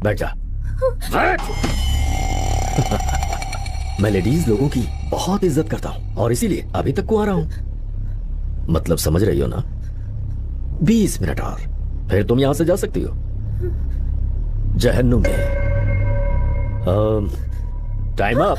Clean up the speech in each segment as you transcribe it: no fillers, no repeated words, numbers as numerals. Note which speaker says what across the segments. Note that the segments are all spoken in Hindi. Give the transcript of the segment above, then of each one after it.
Speaker 1: बैठ जा। बैठ। मैं लेडीज लोगों की बहुत इज्जत करता हूं और इसीलिए अभी तक को आ रहा हूं। मतलब समझ रही हो ना? 20 मिनट और फिर तुम यहां से जा सकती हो जहन्नुम में। Time up.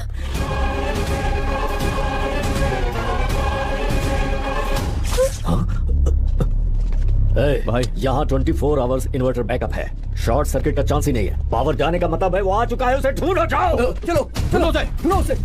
Speaker 1: भाई यहाँ 24 आवर्स इन्वर्टर बैकअप है। शॉर्ट सर्किट का चांस ही नहीं है। पावर जाने का मतलब है वो आ चुका है, उसे ढूंढो। जाओ चलो चलो ढूंढो उसे।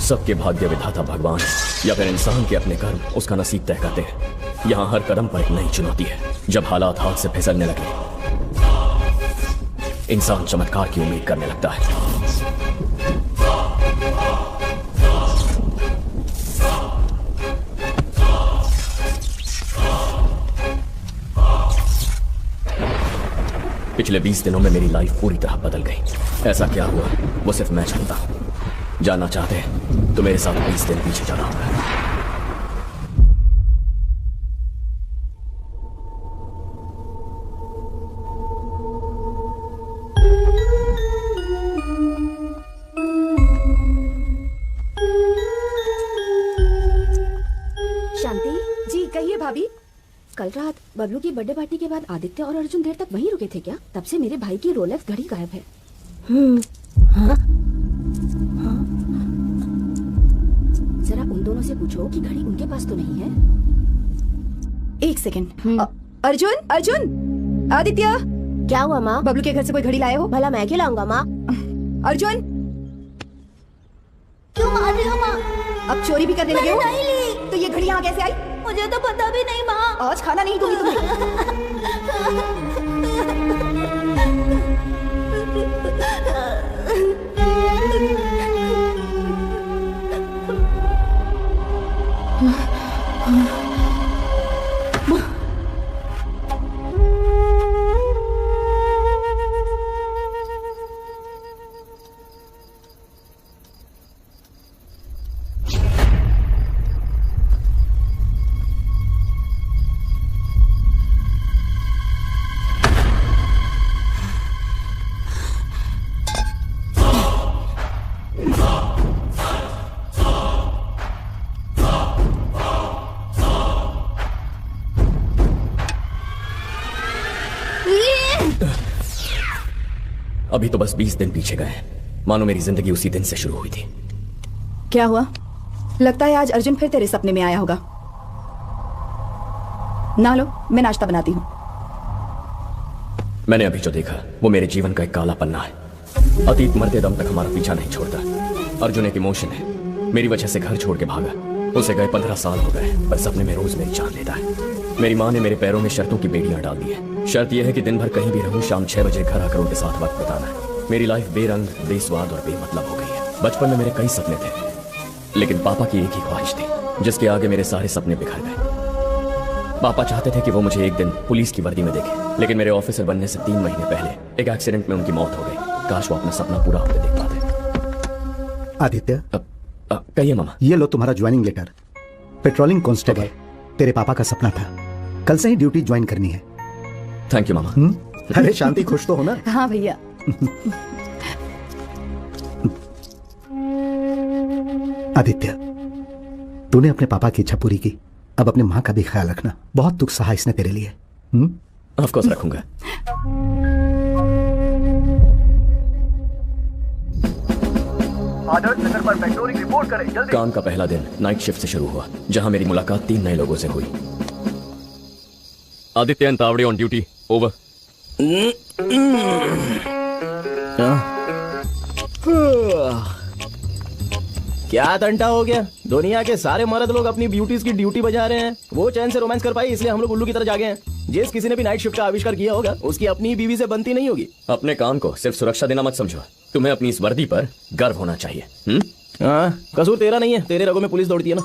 Speaker 1: सबके भाग्य विधाता भगवान या फिर इंसान के अपने कर्म उसका नसीब तय करते हैं। यहाँ हर कदम पर एक नई चुनौती है। जब हालात हाथ से फिसलने लगे, इंसान चमत्कार की उम्मीद करने लगता है। पिछले 20 दिनों में मेरी लाइफ पूरी तरह बदल गई। ऐसा क्या हुआ वो सिर्फ मैं जानता हूं। जानना चाहते हैं तो मेरे साथ 20 दिन पीछे जाना होगा।
Speaker 2: शांति जी, कहिए भाभी। कल रात बबलू की बर्थडे पार्टी के बाद आदित्य और अर्जुन देर तक वहीं रुके थे क्या? तब से मेरे भाई की रोलेक्स घड़ी गायब है। हाँ? जरा उन दोनों से पूछो कि घड़ी उनके पास तो नहीं है।
Speaker 3: एक सेकंड। अर्जुन, अर्जुन, आदित्य।
Speaker 4: क्या हुआ माँ?
Speaker 3: बबलू के घर से कोई घड़ी लाए हो?
Speaker 4: भला मैं क्यों लाऊंगा माँ?
Speaker 3: अर्जुन,
Speaker 4: क्यों मार रही हो माँ?
Speaker 3: अब चोरी भी करने लगे हो?
Speaker 4: नहीं ली।
Speaker 3: तो ये घड़ी यहाँ कैसे आई?
Speaker 4: मुझे तो पता भी नहीं माँ।
Speaker 3: आज खाना नहीं दूंगी तुम्हें।
Speaker 1: अभी तो बस 20 दिन पीछे गए हैं। मानो मेरी जिंदगी उसी दिन से शुरू हुई थी।
Speaker 3: क्या हुआ? लगता है आज अर्जुन फिर तेरे सपने में आया होगा। ना लो, मैं नाश्ता बनाती हूँ।
Speaker 1: मैंने अभी जो देखा वो मेरे जीवन का एक काला पन्ना है। अतीत मरते दम तक हमारा पीछा नहीं छोड़ता। अर्जुन एक इमोशन है। मेरी वजह से घर छोड़ के भागा। उसे गए 15 साल हो गए, पर सपने में रोज मेरी जान लेता है। मेरी माँ ने मेरे पैरों में शर्तों की बेड़ियां डाल दी है। शर्त यह है कि दिन भर कहीं भी रहूं, शाम 6 बजे घर आकर उनके साथ वक्त बिताना है। मेरी लाइफ बेरंग, बेस्वाद और बेमतलब हो गई है। बचपन में मेरे कई सपने थे, लेकिन पापा की एक ही ख्वाहिश थी, जिसके आगे मेरे सारे सपने बिखर गए। पापा चाहते थे कि वो मुझे एक दिन पुलिस की वर्दी में देखे, लेकिन मेरे ऑफिसर बनने से 3 महीने पहले एक एक्सीडेंट में उनकी मौत हो गई। काश वो अपना सपना पूरा होते देख पाते।
Speaker 5: आदित्य,
Speaker 1: कहिए मामा।
Speaker 5: ये लो तुम्हारा ज्वाइनिंग लेटर। Patrolling constable. तेरे पापा का सपना था, कल से ही ड्यूटी ज्वाइन करनी है।
Speaker 1: थैंक यू मामा।
Speaker 5: अरे शांति, खुश तो हो ना?
Speaker 3: हाँ भैया।
Speaker 5: आदित्य, तूने अपने पापा की इच्छा पूरी की, अब अपने माँ का भी ख्याल रखना। बहुत दुख सहा इसने तेरे लिए।
Speaker 1: ऑफ कोर्स रखूंगा।
Speaker 6: आदर्श नगर पर पेट्रोलिंग रिपोर्ट करें जल्दी।
Speaker 1: काम का पहला दिन नाइट शिफ्ट से शुरू हुआ, जहां मेरी मुलाकात 3 नए लोगों से हुई। Aditya and Tawde on duty, over.
Speaker 7: क्या तंटा हो गया? दुनिया के सारे मर्द लोग अपनी ब्यूटीज की ड्यूटी बजा रहे हैं। वो चैन से रोमांस कर पाई, इसलिए हम लोग उल्लू की तरह जागे हैं। जिस किसी ने भी नाइट शिफ्ट का आविष्कार किया होगा, उसकी अपनी बीवी से बनती नहीं होगी।
Speaker 1: अपने काम को सिर्फ सुरक्षा देना मत समझो, तुम्हें अपनी इस वर्दी पर गर्व होना चाहिए।
Speaker 7: हाँ, कसूर तेरा नहीं है, तेरे रगों में पुलिस दौड़ती है ना।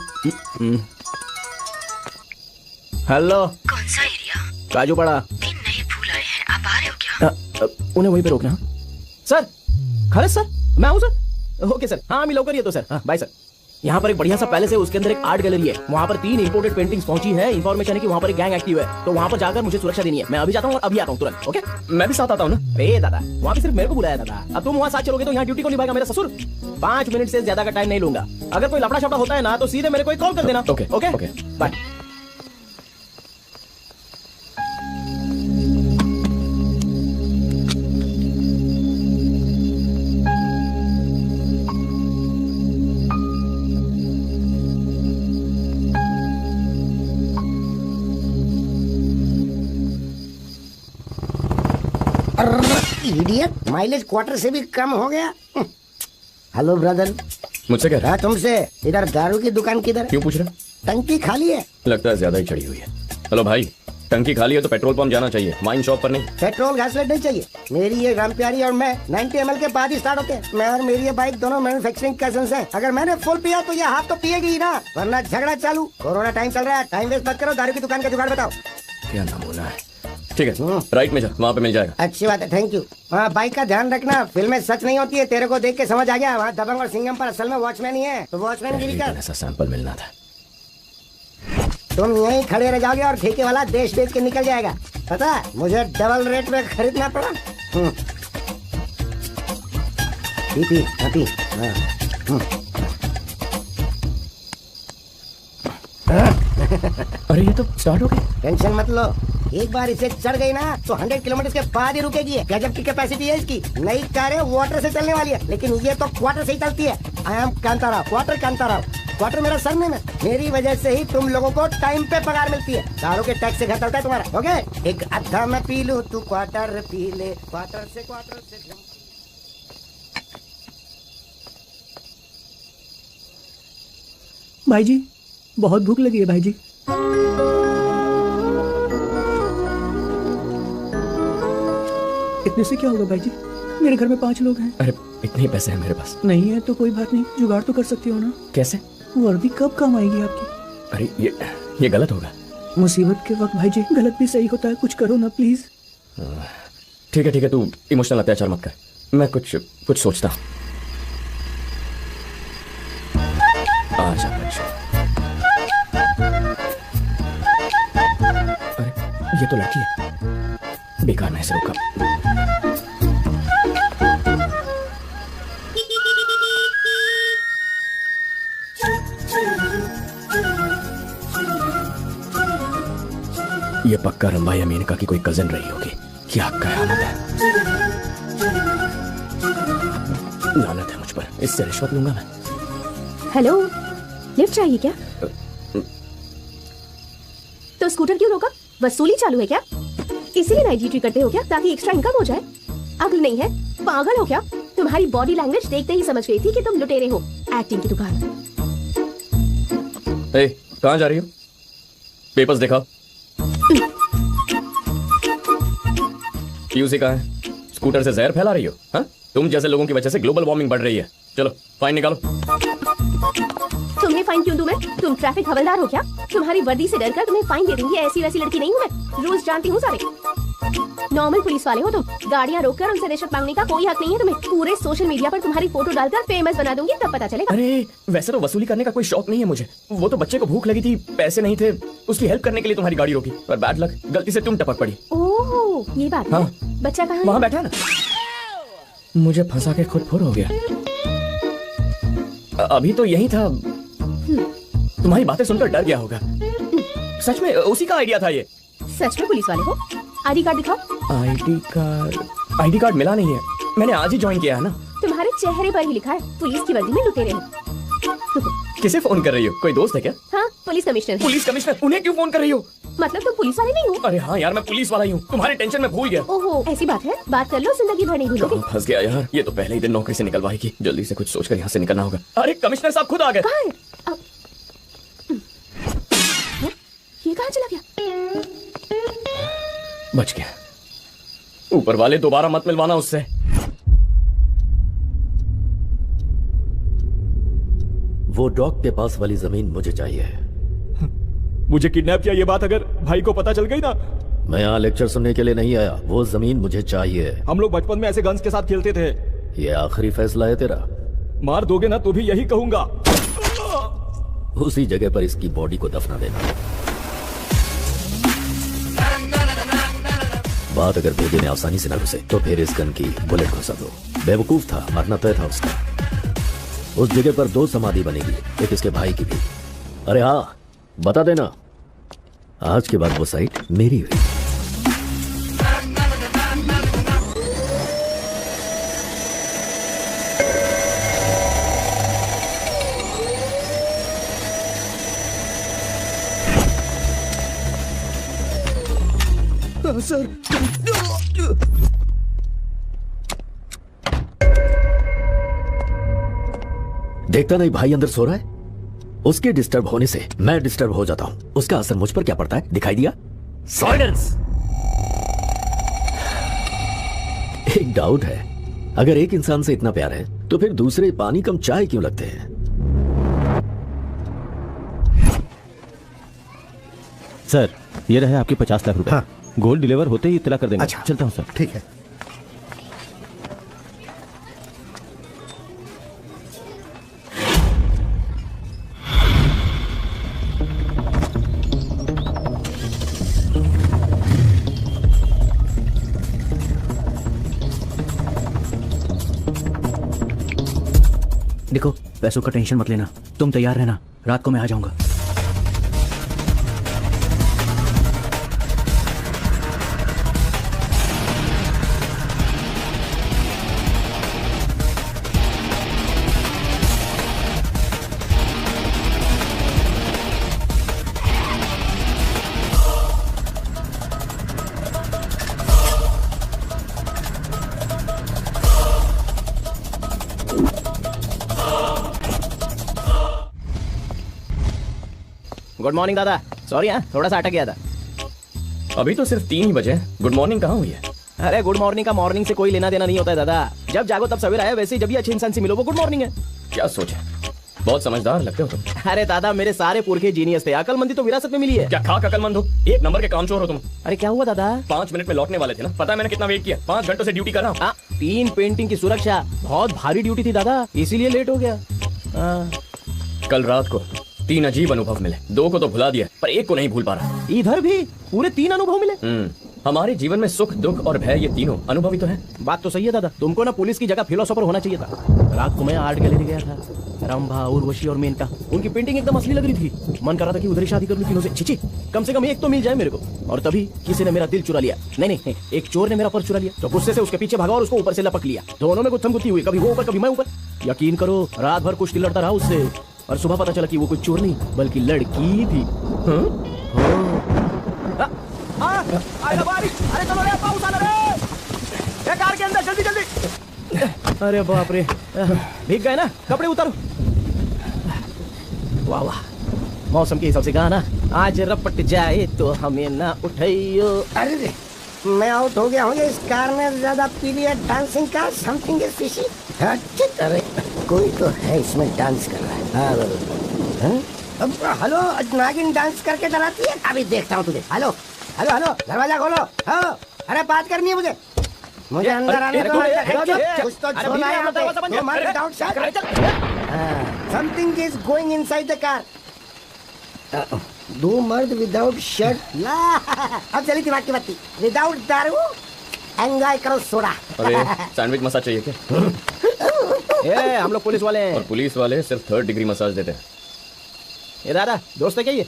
Speaker 7: हेलो,
Speaker 8: कौन सा एरिया?
Speaker 7: काजू पड़ा।
Speaker 8: 3 नए फूल आए हैं, आप आ रहे हो क्या?
Speaker 7: उन्हें वहीं पे रोकना। सर, खालिद सर, मैं हूँ सर। ओके सर, हाँ अभी लौकर ही है तो सर। हाँ बाय सर। यहाँ पर एक बढ़िया सा पैलेस है, उसके अंदर एक आर्ट गैलरी है। वहाँ पर 3 इंपोर्टेड पेंटिंग्स पहुंची है। इन्फॉर्मेशन है कि वहाँ पर एक गैंग एक्टिव है, तो वहाँ पर जाकर मुझे सुरक्षा देनी है। मैं अभी जाता हूँ और अभी आता हूँ तुरंत। ओके,
Speaker 1: मैं भी साथ आता हूँ ना।
Speaker 7: अरे दादा, वहाँ पे सिर्फ मेरे को बुलाया दादा। अब तुम वहाँ साथ चलोगे तो यहाँ ड्यूटी को निभाएगा मेरा ससुर। 5 मिनट से ज्यादा का टाइम नहीं लूंगा। अगर कोई लफड़ा शफड़ा होता है ना, तो सीधे मेरे को कॉल कर देना।
Speaker 1: Okay
Speaker 7: okay
Speaker 1: okay,
Speaker 7: bye.
Speaker 9: Idiot, mileage quarter से भी कम हो गया। Hello brother.
Speaker 1: मुझसे कह रहा है?
Speaker 9: तुमसे। इधर दारू की दुकान किधर है?
Speaker 1: क्यों पूछ रहे?
Speaker 9: टंकी खाली है।
Speaker 1: लगता है ज्यादा ही चढ़ी हुई है। हेलो भाई, टंकी खाली है तो पेट्रोल पंप जाना चाहिए, वाइन शॉप पर नहीं।
Speaker 9: पेट्रोल घासलेट नहीं चाहिए। मेरी ये राम प्यारी और मैं 90 ml के बाद ही स्टार्ट होते हैं। मैं और मेरी ये बाइक दोनों मैन्युफैक्चरिंग कजन्स हैं। अगर मैंने फुल पिया तो ये हाफ तो पिएगी ही ना, वरना झगड़ा चालू। कोरोना टाइम चल रहा है, टाइम वेस्ट मत करो। दारू की दुकान का जुगाड़ बताओ।
Speaker 1: क्या नमूना है। ठीक है, राइट में जा, वहाँ पे मिल जाएगा।
Speaker 9: अच्छी बात है, थैंक यू। हाँ, बाइक का ध्यान रखना, फिल्में सच नहीं होती है। तेरे को देख के समझ आ गया, वहाँ दबंग और सिंघम पर असल में वॉचमैन ही है, तो वॉचमैन गिरी कर।
Speaker 1: ऐसा सैंपल मिलना था।
Speaker 9: तुम यहीं खड़े रह जाओगे और ठेके वाला देश बेच के निकल जाएगा। पता है, मुझे डबल रेट में खरीदना पड़ा। पी
Speaker 1: अरे ये तो स्टार्ट हो गई।
Speaker 9: टेंशन मत लो, एक बार इसे चढ़ गई ना तो 100 किलोमीटर के बाद ही रुकेगी। गजब की कैपेसिटी है इसकी। नई कारें वाटर से चलने वाली है, लेकिन ये तो क्वार्टर से ही चलती है। I am Kantarao, quarter Kantarao. Quarter मेरा सरनेम है। मेरी वजह से ही तुम लोगों को टाइम पे पगार मिलती है। दारू के टैक्स से घर चलता है तुम्हारा। ओके, एक अद्धा मैं पी लूं, तू क्वार्टर पी ले। क्वार्टर से
Speaker 10: भाई जी, बहुत भूख लगी है भाई जी। इतने से क्या होगा भाई जी? मेरे घर में 5 लोग हैं।
Speaker 1: अरे इतने ही पैसे हैं मेरे पास।
Speaker 10: नहीं है तो कोई बात नहीं, जुगाड़ तो कर सकती हो ना।
Speaker 1: कैसे?
Speaker 10: वर्दी कब काम आएगी आपकी?
Speaker 1: अरे ये गलत होगा।
Speaker 10: मुसीबत के वक्त भाई जी गलत भी सही होता है, कुछ करो ना प्लीज।
Speaker 1: ठीक है तू इमोशनल अत्याचार मत कर, मैं कुछ सोचता हूँ। आजा बच्चों। अरे ये तो लड़की है, बेकार मैं इसे रोका। ये पक्का रंभा या मेनका की कोई कजन रही होगी। क्या कयामत है।
Speaker 7: इससे रिश्वत लूंगा मैं।
Speaker 2: हेलो, लिफ्ट चाहिए क्या? तो स्कूटर क्यों रोका? वसूली चालू है क्या? इसीलिए नाइट ड्यूटी करते हो क्या, ताकि एक्स्ट्रा इनकम हो जाए? अकल नहीं है, पागल हो क्या? तुम्हारी बॉडी लैंग्वेज देखते ही समझ गई थी कि तुम लुटेरे हो। एक्टिंग की दुकान।
Speaker 7: ए, कहाँ जा रही हो? पेपर्स दिखाओ। पीयूसी कहाँ है? स्कूटर से जहर फैला रही हो? हाँ? तुम जैसे लोगों की वजह से ग्लोबल वार्मिंग बढ़ रही है। चलो फाइन निकालो।
Speaker 2: तुम्हें फाइन क्यों दूं मैं? तुम ट्रैफिक हवलदार हो क्या? तुम्हारी वर्दी से डरकर तुम्हें फाइन दे दूंगी, ऐसी वैसी लड़की नहीं हूँ मैं। रूल्स जानती हूँ सारे। नॉर्मल पुलिस वाले हो तुम। गाड़ियाँ रोककर उनसे रिश्वत मांगने का कोई हक नहीं है तुम्हें। पूरे सोशल मीडिया पर तुम्हारी फोटो डालकर फेमस बना दूंगी, तब पता चलेगा।
Speaker 7: अरे वैसे तो वसूली करने का कोई शौक नहीं है मुझे। वो तो बच्चे को भूख लगी थी, पैसे नहीं थे, उसकी हेल्प करने के लिए तुम्हारी गाड़ी रोकी, पर बैड लक, गलती से तुम टपक पड़ी।
Speaker 2: ओह, ये बात है। बच्चा कहाँ है?
Speaker 7: वहाँ बैठा है ना। मुझे फंसा के खुद फुर हो गया। अभी तो यही था। तुम्हारी बातें सुनकर डर गया होगा। सच में उसी का आइडिया था ये।
Speaker 2: सच में पुलिस वाले हो? आईडी कार्ड दिखाओ।
Speaker 7: आईडी कार्ड मिला नहीं है, मैंने आज ही ज्वाइन किया है ना।
Speaker 2: तुम्हारे चेहरे पर ही लिखा है पुलिस की वर्दी में लुटेरे हो।
Speaker 7: किसे फोन कर रही हो? कोई दोस्त है क्या?
Speaker 2: हाँ, पुलिस कमिश्नर।
Speaker 7: Police commissioner? उन्हें क्यों फोन कर रही हो?
Speaker 2: मतलब तुम पुलिस वाले नहीं हो?
Speaker 7: अरे हाँ यार, मैं पुलिस वाला ही हूँ। तुम्हारी टेंशन में भूल गया।
Speaker 2: ओहो, ऐसी बात है? बात कर लो, जिंदगी भर नहीं भूलोगे।
Speaker 7: फंस गया यार, ये तो पहले ही दिन नौकरी से निकलवाएगी। जल्दी से कुछ सोचकर यहाँ से निकलना होगा। अरे कमिश्नर साहब खुद आ गए।
Speaker 2: कहाँ है? ये कहाँ चला गया?
Speaker 7: बच गया। ऊपर वाले दोबारा मत मिलवाना उससे।
Speaker 1: वो डॉग के पास वाली जमीन मुझे चाहिए।
Speaker 10: मुझे किडनैप किया ये बात अगर भाई को पता चल गई ना।
Speaker 1: मैं यहाँ लेक्चर सुनने के लिए नहीं आया, वो जमीन मुझे चाहिए।
Speaker 10: हम लोग बचपन में ऐसे गन्स के साथ खेलते थे।
Speaker 1: ये आखिरी फैसला है तेरा?
Speaker 10: मार दोगे ना तो भी यही कहूंगा।
Speaker 1: उसी जगह पर इसकी बॉडी को दफना देना। बात अगर भेजे ने आसानी से न घुसे तो फिर इस गन की बुलेट घुसा दो। बेवकूफ था, मरना तय था उसका। उस जगह पर 2 समाधि बनेगी, एक इसके भाई की भी। अरे हाँ, बता देना, आज के बाद वो साइट मेरी हुई।
Speaker 10: सर,
Speaker 1: देखता नहीं भाई अंदर सो रहा है? उसके डिस्टर्ब होने से मैं डिस्टर्ब हो जाता हूं। उसका असर मुझ पर क्या पड़ता है, दिखाई दिया? साइलेंस। एक डाउट है, अगर एक इंसान से इतना प्यार है तो फिर दूसरे पानी कम चाय क्यों लगते हैं?
Speaker 11: सर, ये रहे आपके 50 लाख रुपए।
Speaker 5: हाँ।
Speaker 11: गोल्ड डिलीवर होते ही इत्तला कर देंगे।
Speaker 5: अच्छा,
Speaker 11: चलता हूँ सर।
Speaker 5: ठीक है।
Speaker 10: देखो, पैसों का टेंशन मत लेना, तुम तैयार रहना, रात को मैं आ जाऊंगा।
Speaker 7: गुड मॉर्निंग दादा। सॉरी हाँ, थोड़ा सा अटक गया था। अभी तो सिर्फ 3 ही बजे। गुड मॉर्निंग कहाँ हुई है? अरे गुड मॉर्निंग का मॉर्निंग से कोई लेना देना नहीं होता है दादा। जब जागो तब सवेरा है, वैसे ही जब भी अच्छे इंसान से मिलो वो गुड मॉर्निंग है। क्या सोचे, बहुत समझदार लगते हो तुम। अरे दादा, मेरे सारे पुरखे जीनियस थे, अकलमंदी तो विरासत में मिली है। क्या खाक अकलमंद हो, 1 नंबर के कामचोर हो तुम। अरे क्या हुआ दादा? 5 मिनट में लौटने वाले थे ना, पता है मैंने कितना वेट किया? 5 घंटों से ड्यूटी कर रहा हूँ। 3 पेंटिंग की सुरक्षा, बहुत भारी ड्यूटी थी दादा, इसीलिए लेट हो गया। कल रात को 3 अजीब अनुभव मिले। 2 को तो भुला दिया, पर 1 को नहीं भूल पा रहा। इधर भी पूरे 3 अनुभव मिले। हमारे जीवन में सुख, दुख और भय, ये तीनों अनुभवी तो हैं। बात तो सही है दादा, तुमको ना पुलिस की जगह फिलोसोफर होना चाहिए था। रात को मैं आर्ट गैलरी गया था, रंभा, उर्वशी और मेनका, उनकी पेंटिंग एकदम असली लग रही थी। मन कर रहा था कि उधर ही शादी कर लूं तीनों से। छिची, कम से कम एक तो मिल जाए मेरे को। और तभी किसी ने मेरा दिल चुरा लिया। नहीं, एक चोर ने मेरा पर्स चुरा लिया। तो गुस्से से उसके पीछे भागा और उसको ऊपर से लपक लिया। दोनों में गुत्थम गुत्ती हुई, कभी वो ऊपर कभी मैं ऊपर। यकीन करो रात भर कुछ लड़ता रहा उससे और सुबह पता चला कि वो कोई चोर नहीं बल्कि लड़की थी। अरे चलो रे पाउस आ रे ये कार के अंदर जल्दी जल्दी। अरे बाप रे भीग गए ना कपड़े उतारो। वाह वाह मौसम के हिसाब से कहा ना आज रपट जाए तो हमें ना उठाइयो।
Speaker 9: अरे रे मैं आउट हो गया हूँ। इस कार ने ज्यादा पी लिया डांसिंग का समथिंग इज फिशी। अरे कोई तो है इसमें डांस कर रहा है। अब हेलो नागिन डांस करके डराती है। अभी देखता हूँ तुझे। हेलो हेलो हेलो दरवाजा खोलो। हाँ अरे बात करनी है मुझे अंदर आने दो। कुछ तो छोड़ा है यहाँ पे। Something is going inside the car. दो मर्द विदाउट शर्ट। अब चली दिमाग की बत्ती। विदाउट दारू एंजॉय करो सोडा।
Speaker 1: अरे सैंडविच मसाज चाहिए क्या?
Speaker 7: ए हम लोग पुलिस वाले हैं।
Speaker 1: और पुलिस वाले सिर्फ 3rd डिग्री मसाज देते हैं।
Speaker 7: ये दादा दोस्त है क्या ये?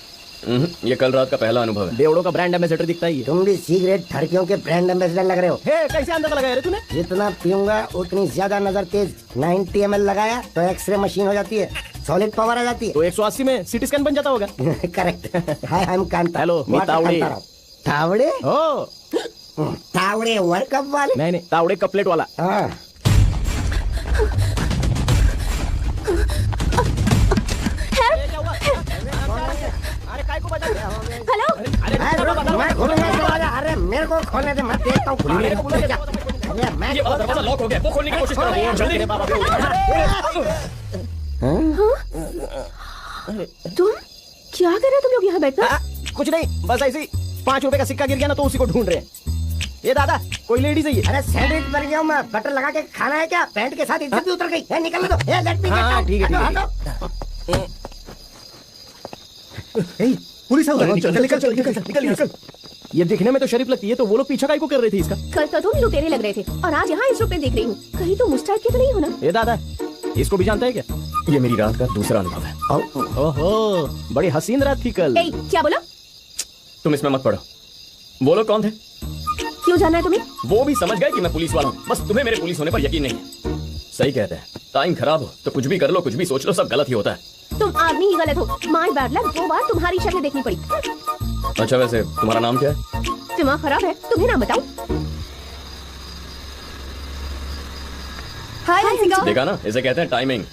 Speaker 1: ये कल रात का पहला अनुभव है।
Speaker 7: बेवड़ों का ब्रांड एम्बेसडर दिखता ही है।
Speaker 9: तुम भी सिगरेट ठड़कियों के ब्रांड एम्बेसडर लग रहे हो।
Speaker 7: हे कैसे अंदाजा लगाया रे तूने?
Speaker 9: जितना पीऊंगा उतनी ज्यादा नजर तेज। 90 ml लगाया तो एक्सरे मशीन हो जाती है। सॉलिड पावर आ जाती है।
Speaker 7: तो 180 में सीटी स्कैन बन जाता होगा।
Speaker 9: Correct. Hi I am Kanta.
Speaker 7: Hello मी तावड़े।
Speaker 9: तावड़े
Speaker 7: ओ
Speaker 9: तावड़े वर्ल्ड कप वाले?
Speaker 7: नहीं तावड़े कपलेट वाला।
Speaker 9: हाँ
Speaker 2: हेलो
Speaker 9: अरे मेरे को खोलने दे। मैं देखता हूँ।
Speaker 1: दरवाजा लॉक हो गया। वो खोलने की कोशिश कर रहा हूँ। जल्दी।
Speaker 2: तुम क्या कर रहे हो तुम लोग यहाँ बैठकर?
Speaker 7: कुछ नहीं बस ऐसे ही 5 रुपए का सिक्का गिर गया ना तो उसी को ढूंढ रहे हैं। ये दादा कोई लेडीज है ये?
Speaker 9: अरे सैंडविच बन गया हूँ मैं। बटर लगा के खाना है क्या? पैंट के साथ इज्जत भी उतर गई। निकल दो। लेट मी
Speaker 7: हाँ ठीक है।
Speaker 5: पुलिस निकल।
Speaker 7: ये दिखने में तो शरीफ लगती है तो वो लोग पीछा काहे को कर रहे थे इसका?
Speaker 2: कल तो तुम लुटेरे लग रहे थे और आज यहाँ इस रूप में देख रही हूँ। कहीं तो मुस्टाइल के तो नहीं हो ना?
Speaker 7: ये दादा इसको भी जानता है क्या?
Speaker 1: ये मेरी रात का दूसरा अनुभव है।
Speaker 7: ओहो बड़ी हसीन रात थी कल।
Speaker 2: क्या बोला?
Speaker 1: तुम इसमें मत पड़ो। वो लोग कौन थे?
Speaker 2: क्यों जानना है तुम्हें?
Speaker 1: वो भी समझ गए कि मैं पुलिस वाला हूँ। बस तुम्हें मेरे पुलिस होने पर यकीन नहीं है। सही कहते हैं टाइम खराब हो तो कुछ भी कर लो कुछ भी सोच लो सब गलत ही होता है।
Speaker 2: तुम आदमी ही गलत हो। माय बैड लक 2 बार तुम्हारी शक्ल देखनी पड़ी।
Speaker 1: अच्छा वैसे तुम्हारा नाम क्या है?
Speaker 2: दिमाग खराब है तुम्हें नाम बताओ। हाय हंसिका।
Speaker 1: देखा ना इसे कहते हैं टाइमिंग।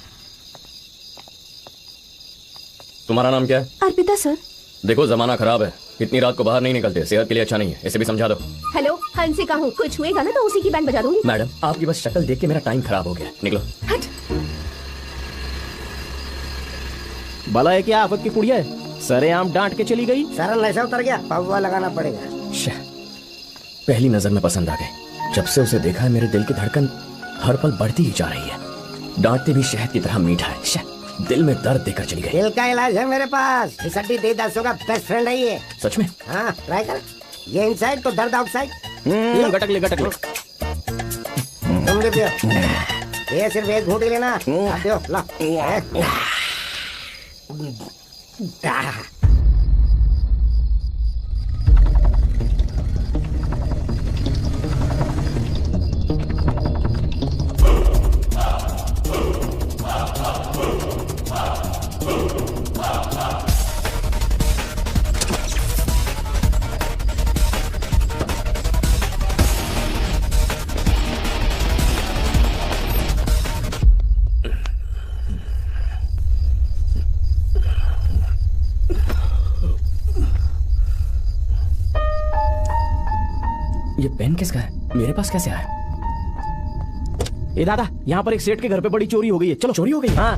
Speaker 1: तुम्हारा नाम क्या है?
Speaker 2: अर्पिता सर।
Speaker 1: देखो जमाना खराब है। इतनी रात को बाहर नहीं निकलते। सेहत के लिए अच्छा नहीं है। इसे भी समझा दो।
Speaker 2: हेलो हंसिका हूँ। कुछ हुएगा ना तो उसी की बैंड बजा दूंगी।
Speaker 1: मैडम आपकी बस शक्ल देख के मेरा टाइम खराब हो गया। निकलो।
Speaker 2: हट।
Speaker 7: भला है क्या आफत की कुड़िया है? सरेआम डांट के चली गई।
Speaker 9: सारा नशा उतर गया। पौवा लगाना पड़ेगा।
Speaker 1: पहली नजर में पसंद आ गई। जब से उसे देखा है मेरे दिल की धड़कन हर पल बढ़ती ही जा रही है। डांटते भी शहद की तरह मीठा है। दिल में दर्द देकर चली गई।
Speaker 9: दिल का इलाज है मेरे पास। इस हड्डी देदासों का बेस्ट फ्रेंड है ये।
Speaker 1: सच में?
Speaker 9: हाँ ट्राई कर। ये इनसाइड तो दर्द आउटसाइड।
Speaker 7: गटक ले।
Speaker 9: तुम भी पियो। ये सिर्फ एक घूंट लेना। पियो ला।
Speaker 1: ये पेन किसका है? मेरे पास कैसे आया?
Speaker 7: ए दादा यहाँ पर एक सेठ के घर पे बड़ी चोरी हो गई है। चलो।
Speaker 1: चोरी हो गई?
Speaker 7: हाँ।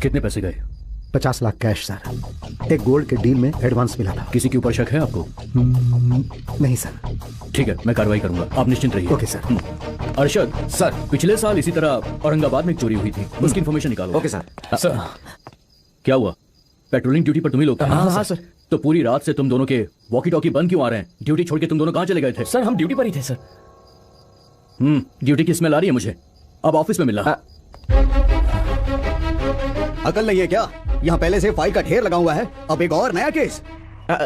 Speaker 10: कितने पैसे गए?
Speaker 5: 50 लाख कैश सर। एक गोल्ड के डील में एडवांस मिला था।
Speaker 10: किसी के ऊपर शक है आपको?
Speaker 5: नहीं सर।
Speaker 10: ठीक है मैं कार्रवाई करूंगा आप निश्चिंत रहिए।
Speaker 5: Okay sir.
Speaker 10: अरशद सर पिछले साल इसी तरह औरंगाबाद में एक चोरी हुई थी उसकी इन्फॉर्मेशन निकालो।
Speaker 5: Okay sir.
Speaker 10: सर क्या हुआ? पेट्रोलिंग ड्यूटी पर तुम ही लोग थे?
Speaker 7: हाँ सर।
Speaker 10: तो पूरी रात से तुम दोनों के वॉकी टॉकी बंद क्यों आ रहे हैं? ड्यूटी छोड़ के तुम दोनों कहाँ चले गए थे?
Speaker 1: सर हम ड्यूटी पर ही थे सर।
Speaker 10: ड्यूटी की स्मेल आ रही है मुझे। अब ऑफिस में मिलना।
Speaker 12: अकल नहीं है क्या? यहाँ पहले से फाइल का ढेर लगा हुआ है। अब एक और नया केस।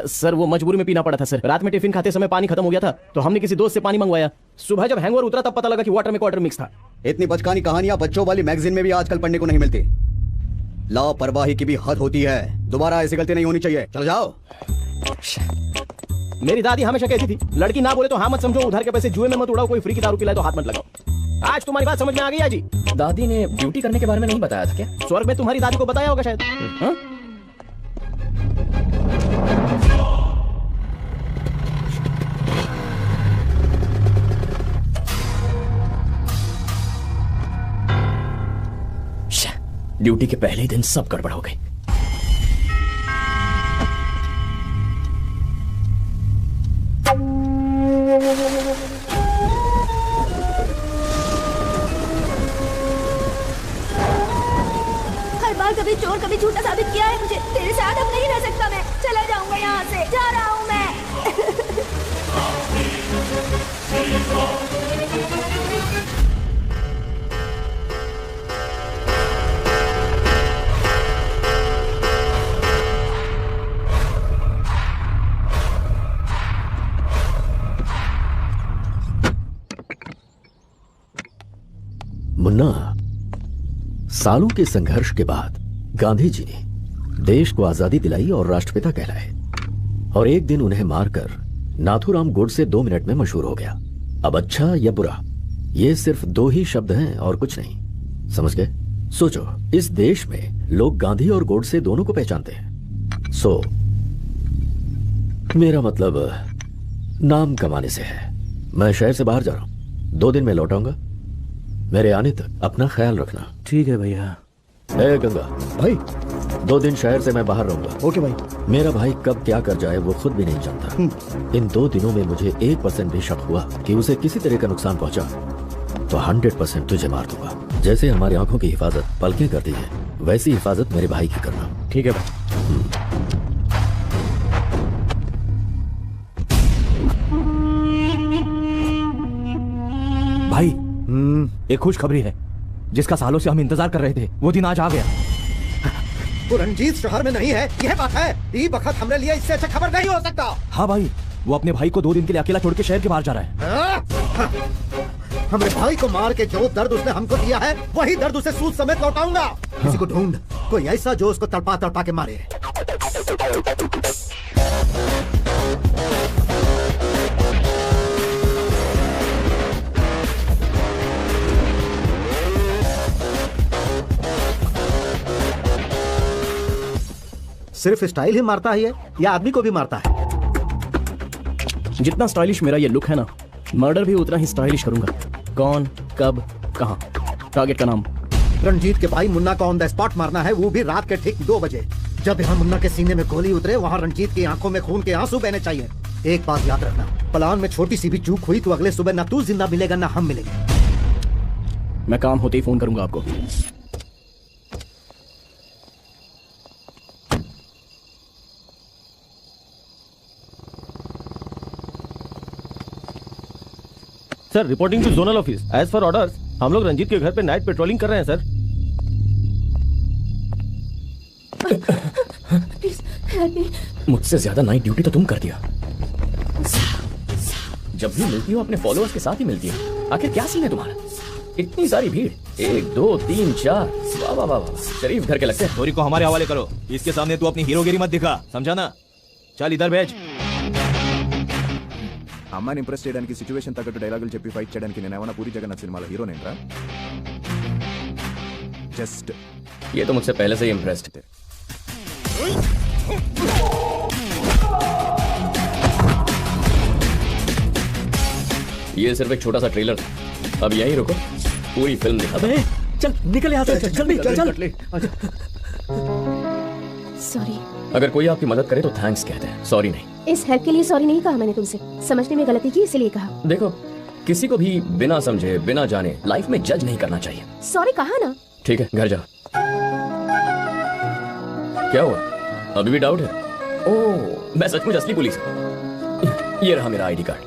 Speaker 7: सर वो मजबूरी में पीना पड़ा था सर। रात में टिफिन खाते समय पानी खत्म हो गया था तो हमने किसी दोस्त से पानी मंगवाया। सुबह जब हैंगओवर उतरा तब पता लगा कि वाटर में क्वार्टर मिक्स था।
Speaker 12: इतनी बचकानी कहानियां बच्चों वाली मैगजीन में भी आजकल पढ़ने को नहीं मिलती। लापरवाही की भी हद होती है। दोबारा ऐसी गलती नहीं होनी चाहिए। चल जाओ।
Speaker 7: मेरी दादी हमेशा कहती थी लड़की ना बोले तो हाँ मत समझो, उधार के पैसे जुए में मत उड़ाओ, कोई फ्री की दारू पिलाए तो हाथ मत लगाओ। आज तुम्हारी बात समझ में आ गई जी।
Speaker 1: दादी ने ड्यूटी करने के बारे में नहीं बताया था क्या?
Speaker 7: स्वर्ग में तुम्हारी दादी को बताया होगा शायद। हाँ?
Speaker 1: ड्यूटी के पहले ही दिन सब गड़बड़ हो गई।
Speaker 4: हर बार कभी चोर कभी झूठा साबित किया है मुझे। तेरे साथ अब नहीं रह सकता मैं। चला जाऊंगा यहाँ से। जा रहा हूँ मैं।
Speaker 1: मुन्ना, सालों के संघर्ष के बाद गांधी जी ने देश को आजादी दिलाई और राष्ट्रपिता कहलाए, और एक दिन उन्हें मारकर नाथूराम गोडसे 2 मिनट में मशहूर हो गया। अब अच्छा या बुरा, ये सिर्फ 2 ही शब्द हैं और कुछ नहीं। समझ गए? सोचो, इस देश में लोग गांधी और गोडसे दोनों को पहचानते हैं। सो मेरा मतलब नाम कमाने से है। मैं शहर से बाहर जा रहा हूं, 2 दिन में लौट आऊंगा। मेरे आने तक अपना ख्याल रखना।
Speaker 10: ठीक है भैया।
Speaker 1: ए गंगा
Speaker 5: भाई,
Speaker 1: 2 दिन शहर से मैं बाहर रहूंगा।
Speaker 5: ओके भाई।
Speaker 1: मेरा भाई कब क्या कर जाए वो खुद भी नहीं जानता। इन 2 दिनों में मुझे 1% भी शक हुआ कि उसे किसी तरह का नुकसान पहुंचा तो 100% तुझे मार दूंगा। जैसे हमारी आंखों की हिफाजत पलकें करती है, वैसी हिफाजत मेरे भाई की करना।
Speaker 10: ठीक है भाई। भाई एक खुशखबरी है जिसका सालों से हम इंतजार कर रहे थे, वो दिन आज आ गया।
Speaker 5: वो रंजीत शहर में नहीं है, यह बात है। ई बखत हमरे लिए इससे अच्छा खबर नहीं हो सकता।
Speaker 10: हाँ भाई, वो अपने भाई को 2 दिन के लिए अकेला छोड़ के शहर के बाहर जा रहा है।
Speaker 5: हमरे भाई को मार के जो दर्द उसने हमको दिया है, वही दर्द उसे सूद समेत लौटाऊंगा। किसी को ढूंढ, कोई ऐसा जो उसको तड़पा तड़पा के मारे। सिर्फ स्टाइल ही मारता है या आदमी को भी मारता है?
Speaker 7: जितना स्टाइलिश मेरा ये लुक है ना, मर्डर भी उतना ही स्टाइलिश करूंगा। कौन, कब, कहां, टारगेट का नाम।
Speaker 5: रणजीत के भाई मुन्ना को ऑन द स्पॉट मारना है, वो भी रात के ठीक 2 बजे। जब यहाँ मुन्ना के सीने में गोली उतरे, वहाँ रणजीत की आंखों में खून के आंसू बहने चाहिए। एक बात याद रखना, प्लान में छोटी सी भी चूक हुई तो अगले सुबह न तू जिंदा मिलेगा न हम मिलेंगे।
Speaker 7: मैं काम होते ही फोन करूंगा आपको।
Speaker 11: Sir, reporting to zonal office. As per orders, हम लोग रंजीत के घर पे नाइट पेट्रोलिंग कर रहे हैं सर।
Speaker 1: मुझसे ज्यादा नाइट ड्यूटी तो तुम कर दिया। जब भी मिलती हो अपने फॉलोअर्स के साथ ही मिलती हो। आखिर क्या सीन है तुम्हारा? इतनी सारी भीड़, 1 2 3 4। वाह वाह वाह, शरीफ घर के लगते हैं।
Speaker 13: स्टोरी को हमारे हवाले करो। इसके सामने तू अपनी हीरोगिरी मत दिखा, समझा ना? चल इधर भेज।
Speaker 14: అమ్మాయిని ఇంప్రెస్ చేయడానికి సిచ్యువేషన్ తగ్గట్టు డైలాగులు చెప్పి ఫైట్ చేయడానికి నేను ఏమైనా పూరి జగన్నాథ్ సినిమాలో హీరోనేంట్రా? జస్ట్
Speaker 1: ये तो मुझसे पहले से ही इम्प्रेस्ड थे। ये सिर्फ एक छोटा सा ट्रेलर था। अब यहीं रुको, पूरी फिल्म दिखा।
Speaker 10: चल निकल यहाँ से, जल्दी चल।
Speaker 2: सॉरी।
Speaker 1: अगर कोई आपकी मदद करे तो थैंक्स कहते हैं, सॉरी नहीं।
Speaker 2: इस हेल्प के लिए सॉरी नहीं कहा मैंने तुमसे। समझने में गलती की इसलिए कहा।
Speaker 1: देखो, किसी को भी बिना समझे बिना जाने लाइफ में जज नहीं करना चाहिए।
Speaker 2: सॉरी कहा ना।
Speaker 1: ठीक है, घर जाओ। क्या हुआ? अभी भी डाउट है? ओह, मैं सचमुच असली पुलिस हूँ। ये रहा मेरा आईडी कार्ड।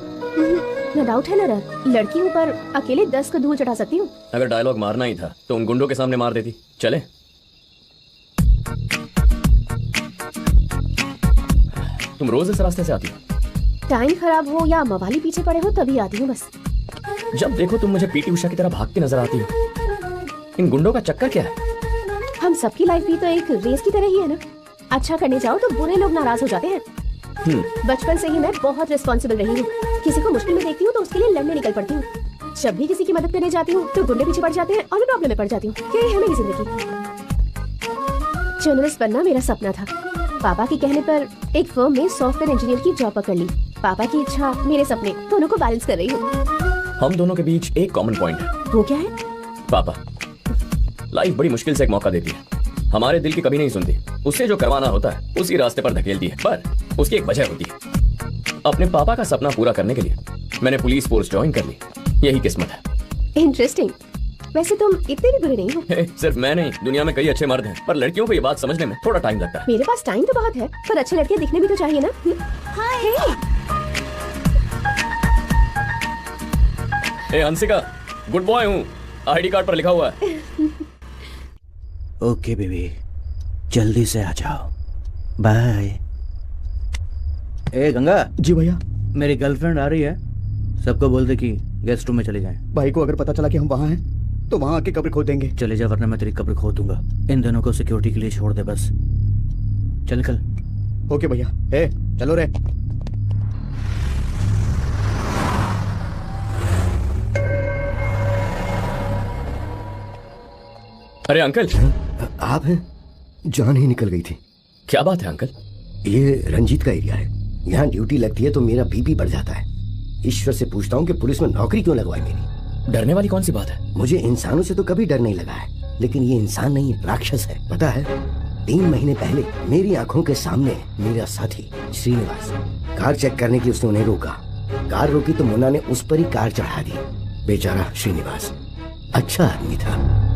Speaker 2: न डाउट है न डर। लड़की हूँ पर अकेले 10 का धूल चढ़ा सकती हूँ।
Speaker 1: अगर डायलॉग मारना ही था तो उन गुंडों के सामने मार देती। चले?
Speaker 7: तुम रोज इस रास्ते से आती हो?
Speaker 2: टाइम खराब हो या मवाली पीछे पड़े हो तभी आती हूँ बस।
Speaker 7: जब देखो तुम मुझे पीटी उषा की तरह भागती नजर आती हो। इन गुंडों का चक्कर क्या है?
Speaker 2: हम सबकी लाइफ भी तो एक रेस की तरह ही है ना। अच्छा करने जाओ तो बुरे लोग नाराज हो जाते हैं। बचपन से ही मैं बहुत रिस्पॉन्सिबल रही हूँ। किसी को मुश्किल में देखती हूँ तो उसके लिए लड़ने निकल पड़ती हूँ। जब भी किसी की मदद करने जाती हूँ तो गुंडे पीछे पड़ जाते हैं और मैं प्रॉब्लम में पड़ जाती हूँ। यही है मेरी जिंदगी। जर्नलिस्ट बनना मेरा सपना था। पापा के कहने पर एक फर्म में सॉफ्टवेयर इंजीनियर की जॉब पकड़ ली। पापा की इच्छा, मेरे सपने, दोनों को बैलेंस कर रही हूँ।
Speaker 7: हम दोनों के बीच एक कॉमन पॉइंट है।
Speaker 2: वो क्या है?
Speaker 7: पापा। लाइफ बड़ी मुश्किल से एक मौका देती है। हमारे दिल की कभी नहीं सुनती। उससे जो करवाना होता है उसी रास्ते पर धकेलती है, पर उसकी एक वजह होती है। अपने पापा का सपना पूरा करने के लिए मैंने पुलिस फोर्स ज्वाइन कर ली। यही किस्मत है।
Speaker 2: इंटरेस्टिंग। वैसे तुम इतने भी बुरे नहीं हो।
Speaker 7: सिर्फ मैं नहीं, दुनिया में कई अच्छे मर्द हैं, पर लड़कियों को ये बात समझने में थोड़ा टाइम लगता है।
Speaker 2: मेरे पास टाइम तो बहुत है, पर अच्छे लड़के दिखने भी तो चाहिए ना। हाय।
Speaker 7: हंसिका, गुड बॉय हूँ, आईडी कार्ड पर लिखा हुआ है।
Speaker 15: ओके बेबी, जल्दी से आ जाओ। बाय। ए गंगा।
Speaker 12: जी भैया।
Speaker 15: मेरी गर्लफ्रेंड आ रही है, सबको बोल दे कि गेस्ट रूम में चले जाएं।
Speaker 12: भाई को अगर पता चला कि हम वहाँ हैं तो वहाँ आके कब्र खोद देंगे।
Speaker 15: चले जा वरना मैं तेरी कब्र खोद दूंगा। इन दोनों को सिक्योरिटी के लिए छोड़ दे बस। चल निकल।
Speaker 12: ओके भैया। ए चलो रे।
Speaker 7: अरे अंकल।
Speaker 16: आप हैं? जान ही निकल गई थी।
Speaker 7: क्या बात है अंकल?
Speaker 16: ये रंजीत का एरिया है। यहाँ ड्यूटी लगती है तो मेरा बीपी बढ़ जाता है। ईश्वर से पूछता हूँ कि पुलिस में नौकरी क्यों लगवाई मेरी।
Speaker 7: डरने वाली कौन सी बात है?
Speaker 16: मुझे इंसानों से तो कभी डर नहीं लगा है, लेकिन ये इंसान नहीं है, राक्षस है। पता है, 3 महीने पहले मेरी आंखों के सामने मेरा साथी श्रीनिवास कार चेक करने के लिए उसने उन्हें रोका। कार रोकी तो मुन्ना ने उस पर ही कार चढ़ा दी। बेचारा श्रीनिवास अच्छा आदमी था।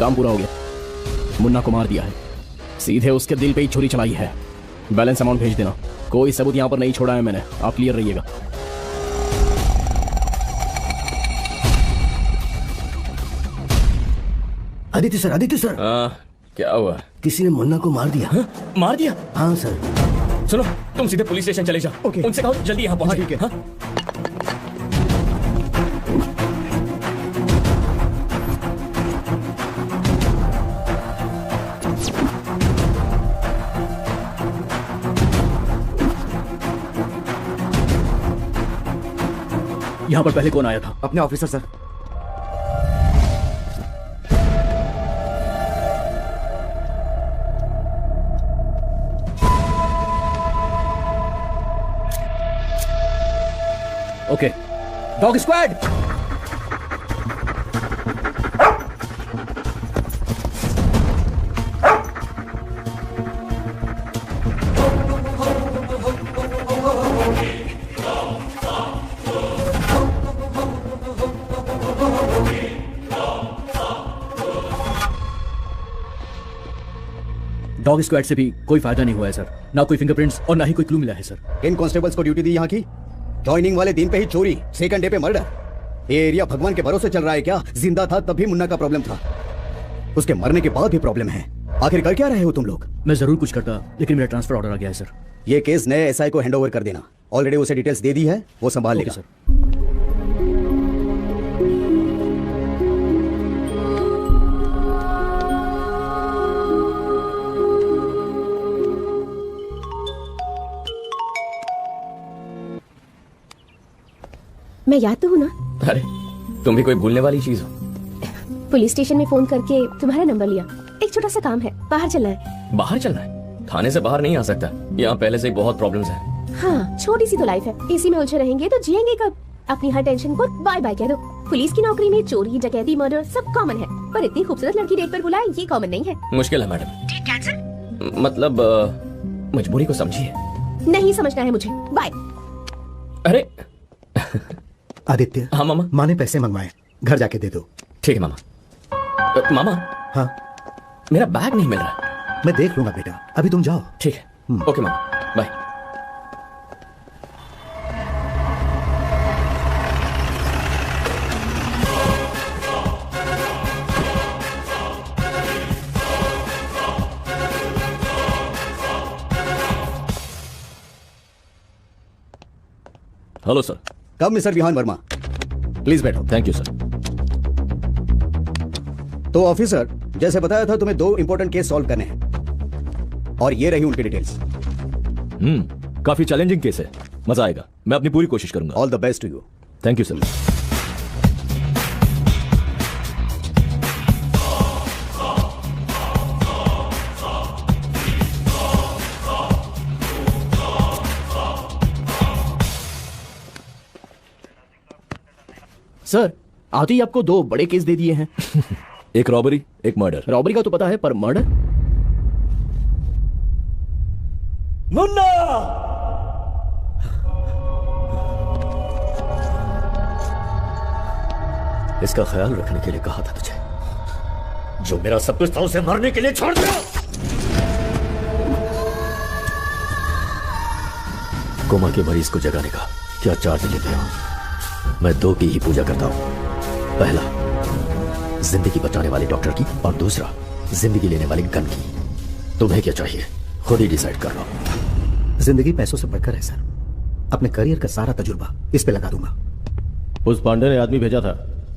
Speaker 7: काम पूरा हो गया। मुन्ना को मार दिया है, सीधे उसके दिल पे ही छुरी चलाई है। बैलेंस अमाउंट भेज देना। कोई सबूत यहाँ पर नहीं छोड़ा है मैंने, आप क्लियर रहिएगा।
Speaker 16: Aditya sir, Aditya sir.
Speaker 7: क्या हुआ?
Speaker 16: किसी ने मुन्ना को मार दिया।
Speaker 7: मार दिया?
Speaker 16: हाँ सर।
Speaker 7: सुनो, तुम सीधे पुलिस स्टेशन चले जाओ। ओके। उनसे कहो जल्दी यहाँ पहुंचे। ठीक है। यहाँ पर पहले कौन आया था?
Speaker 12: अपने officer sir.
Speaker 15: Okay, dog squad. Dog squad से भी कोई फायदा नहीं हुआ है सर। ना कोई फिंगरप्रिंट्स और ना ही कोई क्लू मिला है सर।
Speaker 12: इन कांस्टेबल्स को ड्यूटी दी यहाँ की। ज्वाइनिंग वाले दिन पे ही चोरी, सेकंड डे पे मर्डर। ये एरिया भगवान के भरोसे चल रहा है क्या? जिंदा था तब भी मुन्ना का प्रॉब्लम था, उसके मरने के बाद भी प्रॉब्लम है। आखिर कर क्या रहे हो तुम लोग?
Speaker 15: मैं जरूर कुछ करता, लेकिन मेरा ट्रांसफर ऑर्डर आ गया है सर।
Speaker 12: ये केस नए एसआई को हैंडओवर कर देना। ऑलरेडी उसे डिटेल्स दे दी है, वो संभाल लेगा सर।
Speaker 2: मैं याद तो हूँ ना?
Speaker 7: अरे तुम भी कोई भूलने वाली चीज हो।
Speaker 2: पुलिस स्टेशन में फोन करके तुम्हारा नंबर लिया। एक छोटा सा काम है, बाहर चलना है।
Speaker 1: बाहर चलना है? थाने से बाहर नहीं आ सकता, यहाँ पहले से ही बहुत प्रॉब्लम्स हैं।
Speaker 2: हाँ, छोटी सी तो लाइफ है, इसी में उलझे रहेंगे तो जिएंगे कब? अपनी हर टेंशन को बाय बाय कह दो। पुलिस की नौकरी में चोरी, डकैती, मर्डर सब कॉमन है, पर इतनी खूबसूरत लड़की डेट पर बुलाए ये कॉमन नहीं है।
Speaker 1: मुश्किल है मैडम।
Speaker 8: Date cancel?
Speaker 1: मतलब मजबूरी को समझिए।
Speaker 2: नहीं समझना है मुझे, बाय।
Speaker 1: अरे
Speaker 5: आदित्य।
Speaker 1: हाँ मामा।
Speaker 5: माँ ने पैसे मंगवाए, घर जाके दे दो।
Speaker 1: ठीक है मामा। मामा।
Speaker 5: हाँ।
Speaker 1: मेरा बैग नहीं मिल रहा।
Speaker 5: मैं देख लूंगा बेटा, अभी तुम जाओ।
Speaker 1: ठीक है। ओके मामा, बाय।
Speaker 11: Hello sir.
Speaker 12: कब मिस्टर विहान वर्मा, प्लीज बैठो।
Speaker 11: Thank you sir.
Speaker 12: तो ऑफिसर, जैसे बताया था तुम्हें 2 इंपॉर्टेंट केस सॉल्व करने हैं और ये रही उनकी डिटेल्स।
Speaker 11: काफी चैलेंजिंग केस है, मजा आएगा। मैं अपनी पूरी कोशिश करूंगा।
Speaker 12: All the best to you.
Speaker 11: Thank you sir.
Speaker 7: Sir, आते ही आपको 2 बड़े केस दे दिए हैं।
Speaker 11: एक रॉबरी, एक मर्डर।
Speaker 7: रॉबरी का तो पता है, पर मर्डर?
Speaker 1: मुन्ना! इसका ख्याल रखने के लिए कहा था तुझे। जो मेरा सब कुछ था उसे मरने के लिए छोड़ दिया। कोमा के मरीज को जगाने का क्या चार्ज लेते हो? मैं 2 की ही पूजा करता हूं। पहला, जिंदगी बचाने वाले डॉक्टर की, और दूसरा, जिंदगी लेने वाले गन की। तुम्हें क्या चाहिए खुद ही डिसाइड कर लो।
Speaker 5: जिंदगी पैसों से बढ़कर है सर। अपने करियर का सारा तजुर्बा इस पे लगा दूंगा।
Speaker 11: उस पांडे ने आदमी भेजा था,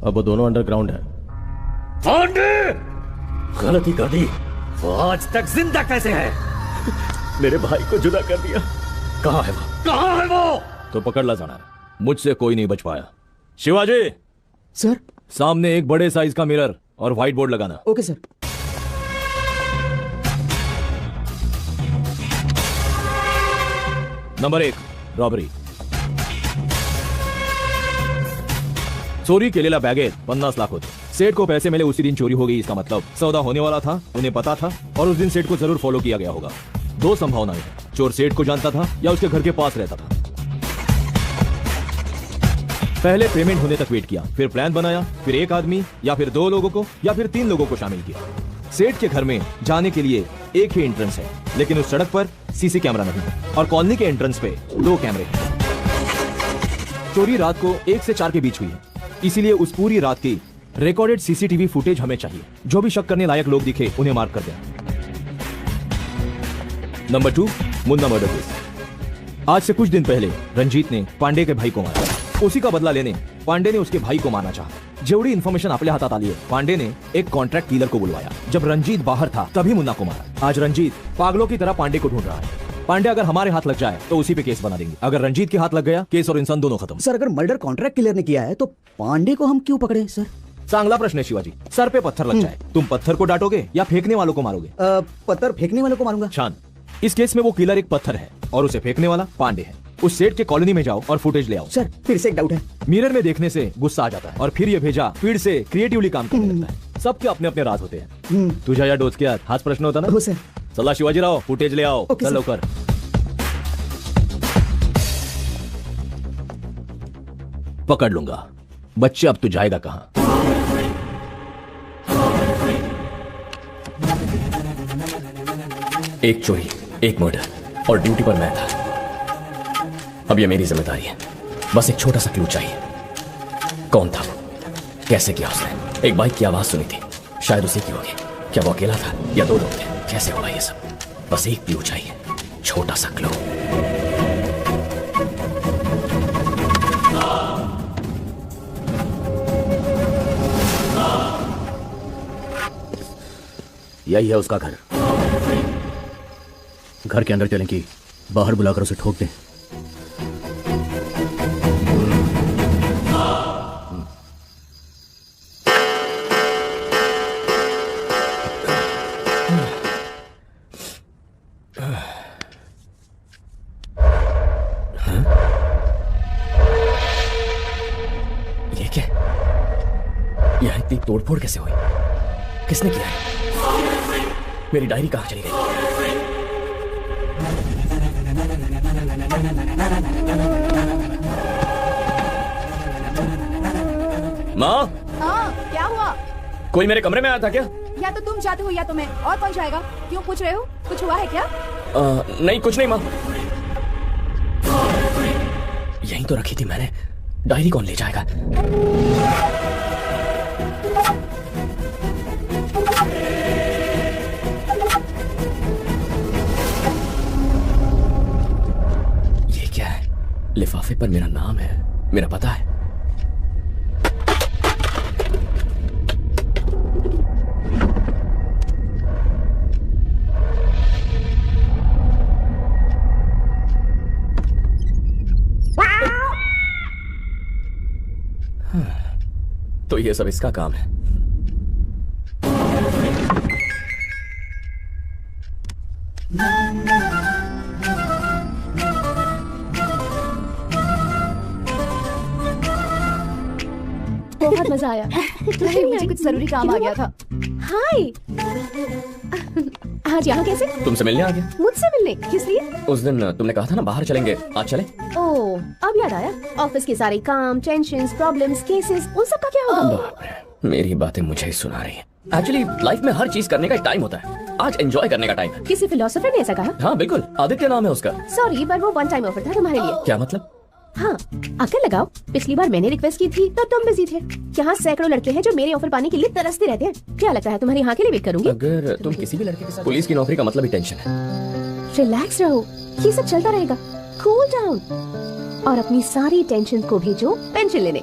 Speaker 11: अब वो दोनों अंडरग्राउंड है।
Speaker 1: पांडे! गलती कर दी, वो आज तक जिंदा कैसे है? मेरे भाई को जुदा कर दिया। कहाँ है वो? कहाँ है वो?
Speaker 11: तो पकड़ ला जाना, मुझसे कोई नहीं बच पाया। शिवाजी
Speaker 12: सर,
Speaker 11: सामने एक बड़े साइज का मिरर और व्हाइट बोर्ड लगाना।
Speaker 12: Okay sir.
Speaker 11: Number 1, robbery. चोरी केलेला बॅगेत 50 लाख होते। सेठ को पैसे मिले उसी दिन चोरी हो गई। इसका मतलब सौदा होने वाला था, उन्हें पता था, और उस दिन सेठ को जरूर फॉलो किया गया होगा। 2 संभावनाएं, चोर सेठ को जानता था या उसके घर के पास रहता था। पहले पेमेंट होने तक वेट किया, फिर प्लान बनाया, फिर 1 आदमी या फिर 2 लोगों को या फिर 3 लोगों को शामिल किया। सेठ के घर में जाने के लिए एक ही एंट्रेंस है, लेकिन उस सड़क पर सीसी कैमरा नहीं है और कॉलोनी के एंट्रेंस पे 2 कैमरे हैं। चोरी रात को 1 से 4 के बीच हुई है, इसीलिए उस पूरी रात की रिकॉर्डेड सीसीटीवी फुटेज हमें चाहिए। जो भी शक करने लायक लोग दिखे उन्हें मार्क कर दें। Number 2, Munna murder case. आज से कुछ दिन पहले रंजीत ने पांडे के भाई को मारा। उसी का बदला लेने पांडे ने उसके भाई को मारना चाहा। जेवढी इन्फॉर्मेशन आपल्या हातात आली आहे, पांडे ने एक कॉन्ट्रैक्ट किलर को बुलवाया। जब रंजीत बाहर था तभी मुन्ना को मारा। आज रंजीत पागलों की तरह पांडे को ढूंढ रहा है। पांडे अगर हमारे हाथ लग जाए तो उसी पे केस बना देंगे। अगर रंजीत के हाथ लग गया, केस और इंसान दोनों खत्म।
Speaker 12: सर, अगर मर्डर कॉन्ट्रैक्ट किलर ने किया है तो पांडे को हम क्यों पकड़े सर?
Speaker 11: चांगला प्रश्न है शिवाजी। सर पे पत्थर लग जाए, तुम पत्थर को डांटोगे या फेंकने वालों को मारोगे?
Speaker 12: पत्थर फेंकने वालों को मारूंगा।
Speaker 11: शान, इस केस में वो किलर एक पत्थर है और उसे फेंकने वाला पांडे है। उस सेठ के कॉलोनी में जाओ और फुटेज ले आओ।
Speaker 12: सर, फिर से एक डाउट है।
Speaker 11: मिरर में देखने से गुस्सा आ जाता है और फिर ये भेजा फीड से क्रिएटिवली काम करने लगता है। सबके अपने अपने राज होते हैं। तुझ्या या डोचक्यात हाच प्रश्न होता ना?
Speaker 12: हो सर।
Speaker 11: चला शिवाजीराव, फुटेज ले आओ। चल लवकर। पकड़ लूंगा। बच्चे, अब तू जाएगा कहां?
Speaker 1: एक चोरी, एक मर्डर और ड्यूटी पर मैं था। अब ये मेरी जिम्मेदारी है। बस एक छोटा सा क्लू चाहिए। कौन था वो? कैसे किया उसने? एक बाइक की आवाज सुनी थी, शायद उसी की होगी। क्या वो अकेला था या 2 लोग थे? कैसे हुआ ये सब? बस एक क्लू चाहिए, छोटा सा क्लू।
Speaker 15: यही है उसका घर। घर के अंदर चलें कि बाहर बुलाकर उसे ठोक दें?
Speaker 7: किसने किया है? मेरी डायरी कहाँ चली गई? माँ,
Speaker 3: हाँ, क्या हुआ?
Speaker 7: कोई मेरे कमरे में आया था क्या?
Speaker 3: या तो तुम जाते हो या तो मैं, और कौन जाएगा? क्यों पूछ रहे हो? कुछ हुआ है क्या?
Speaker 7: नहीं, कुछ नहीं माँ। यहीं तो रखी थी मैंने। डायरी कौन ले जाएगा? ये क्या है? लिफाफे पर मेरा नाम है, मेरा पता है। तो ये सब इसका काम है।
Speaker 2: बहुत मजा आया।
Speaker 3: नहीं, मुझे कुछ जरूरी काम आ गया था।
Speaker 2: हाय। आज यहाँ कैसे?
Speaker 7: तुमसे मिलने आ गया।
Speaker 2: मुझसे मिलने? किस लिए?
Speaker 7: उस दिन तुमने कहा था ना बाहर चलेंगे, आज चले?
Speaker 2: ओह, अब याद आया। ऑफिस के सारे काम, टेंशन्स, प्रॉब्लम्स, केसेस, उन सब का क्या होगा?
Speaker 7: बाप रे, मेरी बातें मुझे ही सुना रही है। एक्चुअली लाइफ में हर चीज करने का एक टाइम होता है। आज एंजॉय करने का टाइम है।
Speaker 2: किसी फिलोसोफर ने ऐसा कहा?
Speaker 7: हाँ बिल्कुल, आदित्य नाम है उसका।
Speaker 2: सॉरी, पर वो वन टाइम ऑफर था तुम्हारे लिए।
Speaker 7: क्या मतलब?
Speaker 2: हाँ, अकल लगाओ। पिछली बार मैंने रिक्वेस्ट की थी तो तुम बिजी थे। यहाँ सैकड़ों लड़के हैं जो मेरे ऑफर पाने के लिए तरसते रहते हैं। क्या लगता है तुम्हारी हाँ के लिए वेट करूंगी?
Speaker 7: अगर तुम किसी भी लड़के के साथ, पुलिस की नौकरी का मतलब ही टेंशन है।
Speaker 2: रिलैक्स रहो, ये सब चलता रहेगा। कूल डाउन और अपनी सारी टेंशन को भेजो पेंशन लेने।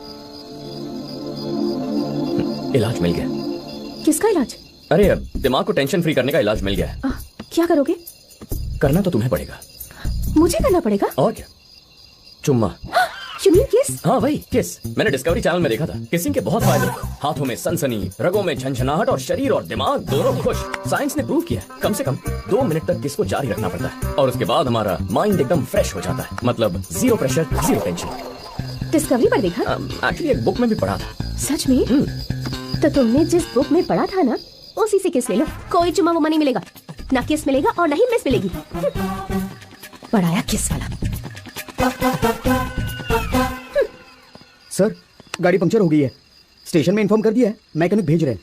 Speaker 7: इलाज मिल गया।
Speaker 2: किसका इलाज?
Speaker 7: अरे दिमाग को टेंशन फ्री करने का इलाज मिल गया है।
Speaker 2: क्या करोगे?
Speaker 7: करना तो तुम्हें पड़ेगा।
Speaker 2: मुझे करना पड़ेगा?
Speaker 7: और क्या? चुम्मा।
Speaker 2: You mean kiss?
Speaker 7: हाँ वही किस। मैंने डिस्कवरी चैनल में देखा था। किसिंग के बहुत फायदे, हाथों में सनसनी, रगों में झंझनाहट और शरीर और दिमाग दोनों खुश। साइंस ने प्रूव किया कम से कम 2 मिनट तक किस को जारी रखना पड़ता है और उसके बाद हमारा माइंड एकदम फ्रेश हो जाता है। मतलब zero pressure, zero tension.
Speaker 2: Discovery पर देखा?
Speaker 7: एक्चुअली एक बुक में भी पढ़ा था।
Speaker 2: सच में? तो तुमने जिस बुक में पढ़ा था ना, उसी से किस ले लो। कोई चुम्मा वुम्मा नहीं मिलेगा, ना किस मिलेगा और ना ही मिस मिलेगी। पढ़ाया किस वाला।
Speaker 12: सर, गाड़ी पंक्चर हो गई है। स्टेशन में इन्फॉर्म कर दिया है, मैकेनिक भेज रहे हैं।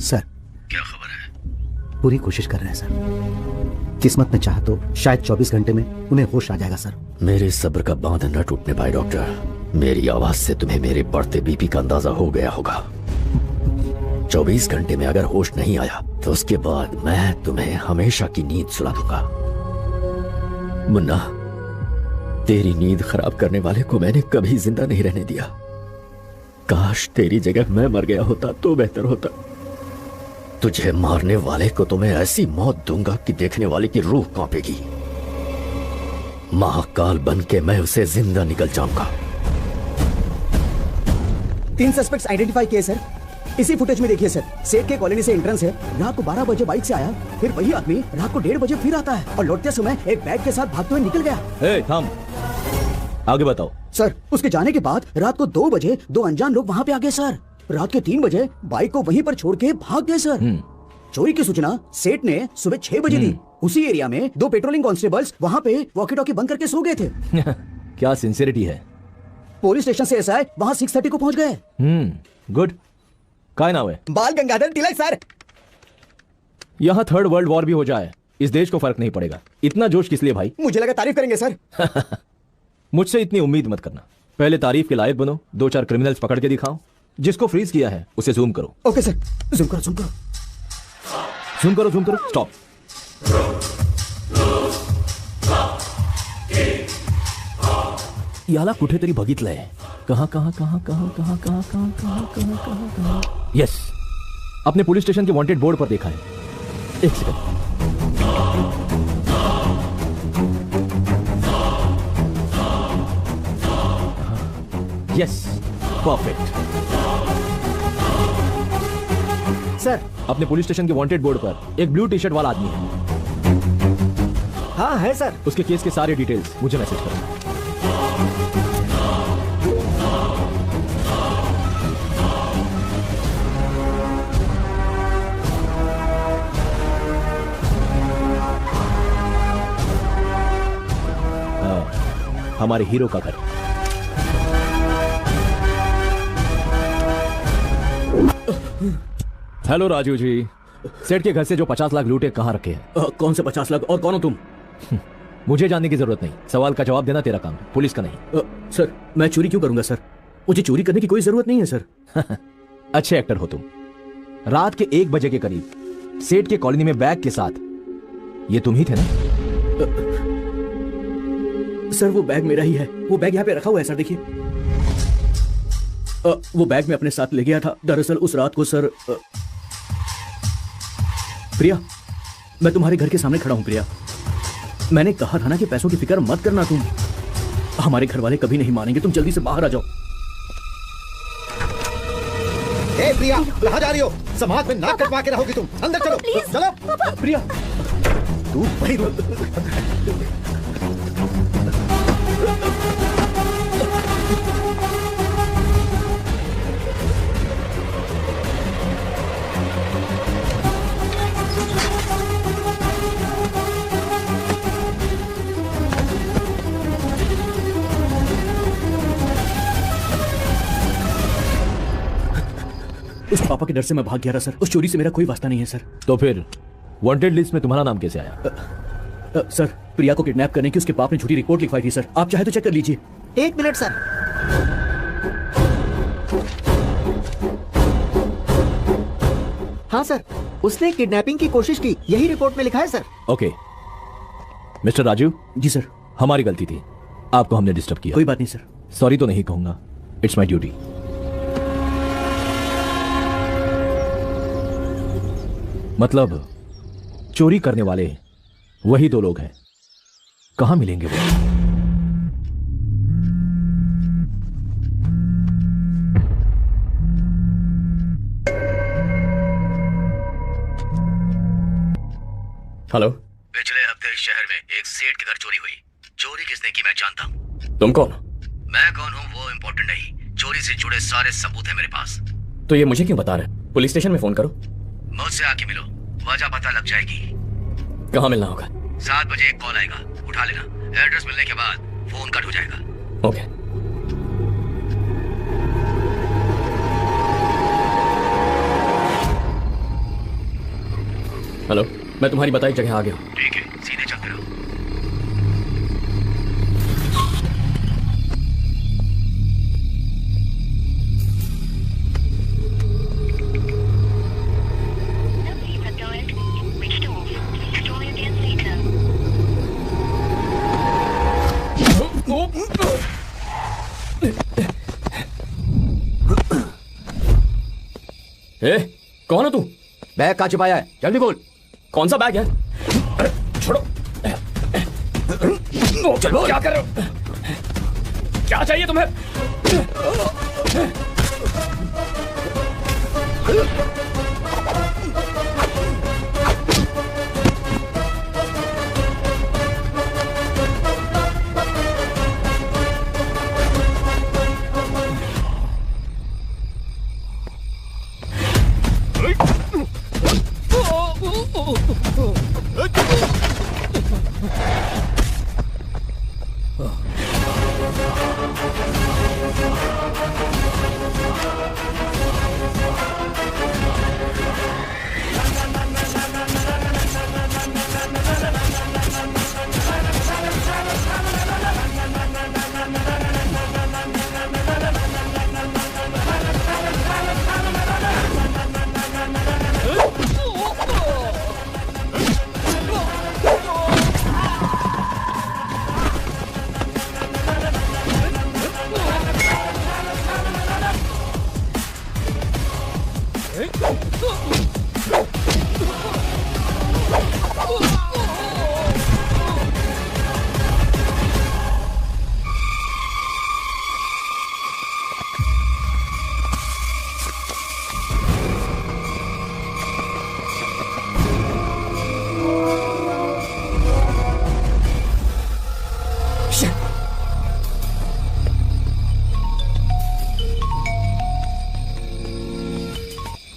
Speaker 5: सर,
Speaker 1: क्या खबर है?
Speaker 5: पूरी कोशिश कर रहे हैं सर। किस्मत ने चाहा तो शायद 24 घंटे में उन्हें होश आ जाएगा सर।
Speaker 1: मेरे सब्र का बांध न टूटने पाए डॉक्टर। मेरी आवाज से तुम्हें मेरे बढ़ते बीपी का अंदाजा हो गया होगा। 24 घंटे में अगर होश नहीं आया तो उसके बाद मैं तुम्हें हमेशा की नींद सुला दूंगा। मुन्ना, तेरी नींद खराब करने वाले को मैंने कभी जिंदा नहीं रहने दिया। काश तेरी जगह मैं मर गया होता तो बेहतर होता। तुझे मारने वाले को तो मैं ऐसी मौत दूंगा कि देखने वाले की रूह कांपेगी। महाकाल बन के मैं उसे जिंदा निकल जाऊंगा।
Speaker 12: 3 सस्पेक्ट्स आइडेंटिफाई किए सर। इसी फुटेज में देखिए सर, सेठ के कॉलोनी से एंट्रेंस है। रात को 12 बजे बाइक से आया, फिर वही आदमी रात को 1:30 बजे फिर आता है और लौटते समय एक बैग के साथ भागते हुए निकल गया।
Speaker 11: थाम, आगे बताओ।
Speaker 12: सर, उसके जाने के बाद रात को 2 बजे 2 अनजान लोग वहाँ पे आ गए सर। रात के 3 बजे बाइक को वहीं पर छोड़ के भाग गए सर। चोरी की सूचना सेठ ने सुबह 6 बजे दी। उसी एरिया में 2 पेट्रोलिंग कांस्टेबल्स वहाँ पे वॉकी टॉकी बंद करके सो गए थे।
Speaker 11: क्या सिंसियरिटी है।
Speaker 12: पुलिस स्टेशन से एसआई वहाँ 6:30 को पहुँच गए।
Speaker 11: गुड। काय नाम है?
Speaker 12: बाल गंगाधर तिलक सर।
Speaker 11: यहाँ 3rd वर्ल्ड वॉर भी हो जाए, इस देश को फर्क नहीं पड़ेगा। इतना जोश किस लिए भाई?
Speaker 12: मुझे लगा तारीफ करेंगे सर।
Speaker 11: मुझसे इतनी उम्मीद मत करना। पहले तारीफ के लायक बनो, 2-4 क्रिमिनल्स पकड़ के दिखाओ। जिसको फ्रीज किया है उसे जूम करो।
Speaker 12: ओके सर, जूम करो जूम करो
Speaker 11: जूम करो जूम करो। स्टॉप। याला कुठेतरी बघितलंय। कहाँ कहाँ कहाँ कहाँ कहाँ कहाँ कहाँ कहाँ कहाँ कहाँ कहाँ। यस, अपने पुलिस स्टेशन के वांटेड बोर्ड पर देखा है। एक सेकंड। Yes, perfect.
Speaker 5: सर।
Speaker 11: अपने पुलिस स्टेशन के वांटेड बोर्ड पर एक ब्लू टी शर्ट वाला आदमी है।
Speaker 5: हाँ है सर।
Speaker 11: उसके केस के सारे डिटेल्स मुझे मैसेज करो। हमारे हीरो का घर। हेलो राजू जी, सेठ के घर से जो 50 लाख लूटे कहाँ रखे हैं?
Speaker 15: कौन से 50 लाख और कौन हो तुम?
Speaker 11: मुझे जानने की जरूरत नहीं, सवाल का जवाब देना तेरा काम, पुलिस का नहीं।
Speaker 15: सर मैं चोरी क्यों करूंगा सर? मुझे चोरी करने की कोई जरूरत नहीं है सर।
Speaker 11: अच्छे एक्टर हो तुम। रात के 1 बजे के करीब सेठ के कॉलोनी में बैग के साथ ये तुम ही थे ना?
Speaker 15: सर वो बैग मेरा ही है, वो बैग यहाँ पे रखा हुआ है सर, देखिए। वो बैग मैं अपने साथ ले गया था। दरअसल उस रात को सर प्रिया, मैं तुम्हारे घर के सामने खड़ा हूं प्रिया। मैंने कहा था ना कि पैसों की फिक्र मत करना तुम। हमारे घर वाले कभी नहीं मानेंगे, तुम जल्दी से बाहर आ जाओ।
Speaker 5: ए प्रिया, कहाँ जा रही हो? समाज में नाक कटवा के रहोगी तुम। अंदर चलो। चलो
Speaker 15: प्रिया,
Speaker 5: तू वहीं रुक।
Speaker 15: उस पापा के डर से मैं भाग गया था सर। उस चोरी से मेरा कोई वास्ता नहीं है सर।
Speaker 11: तो फिर वांटेड लिस्ट में तुम्हारा नाम कैसे आया?
Speaker 15: सर प्रिया को किडनैप करने की उसके बाप ने झूठी रिपोर्ट लिखवाई थी सर। आप चाहे तो चेक कर लीजिए।
Speaker 5: 1 मिनट सर। हाँ सर, उसने किडनैपिंग की कोशिश की, यही रिपोर्ट में लिखा है सर।
Speaker 11: Okay mister Raju.
Speaker 15: जी सर।
Speaker 11: हमारी गलती थी, आपको हमने डिस्टर्ब किया।
Speaker 15: कोई बात नहीं सर।
Speaker 11: सॉरी तो नहीं कहूंगा, इट्स माई ड्यूटी। मतलब चोरी करने वाले वही 2 लोग हैं, कहां मिलेंगे वो?
Speaker 7: हेलो।
Speaker 17: पिछले हफ्ते इस शहर में एक सेठ के घर चोरी हुई। चोरी किसने की मैं जानता हूँ।
Speaker 7: तुम कौन?
Speaker 17: मैं कौन हूँ वो इम्पोर्टेंट नहीं, चोरी से जुड़े सारे सबूत है मेरे पास।
Speaker 7: तो ये मुझे क्यों बता रहे? पुलिस स्टेशन में फोन करो।
Speaker 17: मुझसे आके मिलो, वजह पता लग जाएगी।
Speaker 7: कहाँ मिलना होगा?
Speaker 17: 7 बजे एक कॉल आएगा, उठा लेना। एड्रेस मिलने के बाद फोन कट हो जाएगा।
Speaker 7: ओके। हेलो, मैं तुम्हारी बताई जगह आ गया हूँ।
Speaker 17: ठीक है, सीधे चलते रहो।
Speaker 7: ए, कौन हो तू?
Speaker 12: बैग कहाँ छिपाया है? जल्दी बोल।
Speaker 7: कौन सा बैग है? अरे छोड़ो। चलो, क्या कर रहे हो? क्या चाहिए तुम्हें?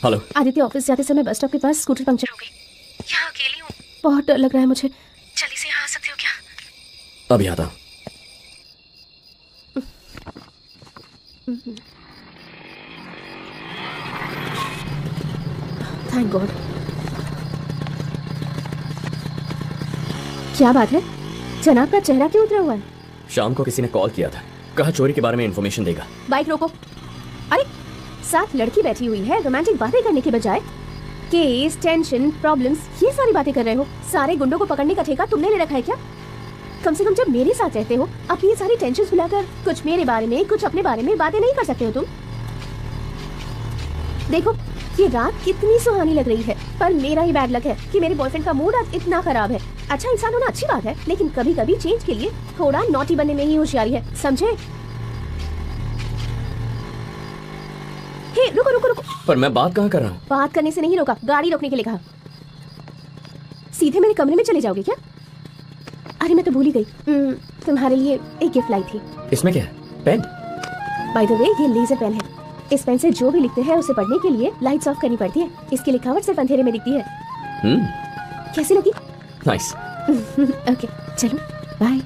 Speaker 2: हेलो आदित्य, ऑफिस जाते समय बस स्टॉप के पास स्कूटर पंक्चर हो गई।
Speaker 8: यहाँ अकेली हूँ।
Speaker 2: बहुत डर लग रहा है मुझे।
Speaker 8: जल्दी से यहाँ आ सकते हो क्या?
Speaker 1: अभी आता हूँ।
Speaker 2: Thank God. क्या बात है, जनाब का चेहरा क्यों उतरा हुआ है?
Speaker 1: शाम को किसी ने कॉल किया था, कहा चोरी के बारे में इंफॉर्मेशन देगा।
Speaker 2: बाइक रोको। अरे साथ लड़की बैठी हुई है, रोमांटिक बातें करने के बजाय केस, टेंशन, प्रॉब्लम्स, ये सारी बातें कर रहे हो। सारे गुंडों को पकड़ने का ठेका तुमने ले रखा है क्या? कम से कम जब मेरे साथ रहते हो अपनी ये सारी टेंशन भुलाकर कुछ मेरे बारे में, कुछ अपने बारे में बातें नहीं कर सकते हो तुम? देखो ये रात कितनी सुहानी लग रही है, पर मेरा ही बैड लक है कि मेरे बॉयफ्रेंड का मूड आज इतना खराब है। अच्छा इंसान होना अच्छी बात है, लेकिन कभी कभी चेंज के लिए थोड़ा नॉटी बनने में ही होशियारी है, समझे? हे रुको रुको रुको।
Speaker 1: पर मैं बात कहाँ कर रहा हूँ?
Speaker 2: बात करने से नहीं रोका, गाड़ी रोकने के लिए कहा। सीधे मेरे कमरे में चले जाओगे क्या? अरे मैं तो भूल ही गई, तुम्हारे लिए एक गिफ्ट लाई थी।
Speaker 1: इसमें क्या है? पेन?
Speaker 2: बाय द वे ये लेजर पेन है। इस पेन से जो भी लिखते हैं उसे पढ़ने के लिए लाइट्स ऑफ करनी पड़ती है। इसकी लिखावट सिर्फ अंधेरे में दिखती है। कैसी लगी?
Speaker 1: नाइस।
Speaker 2: ओके चलो बाय।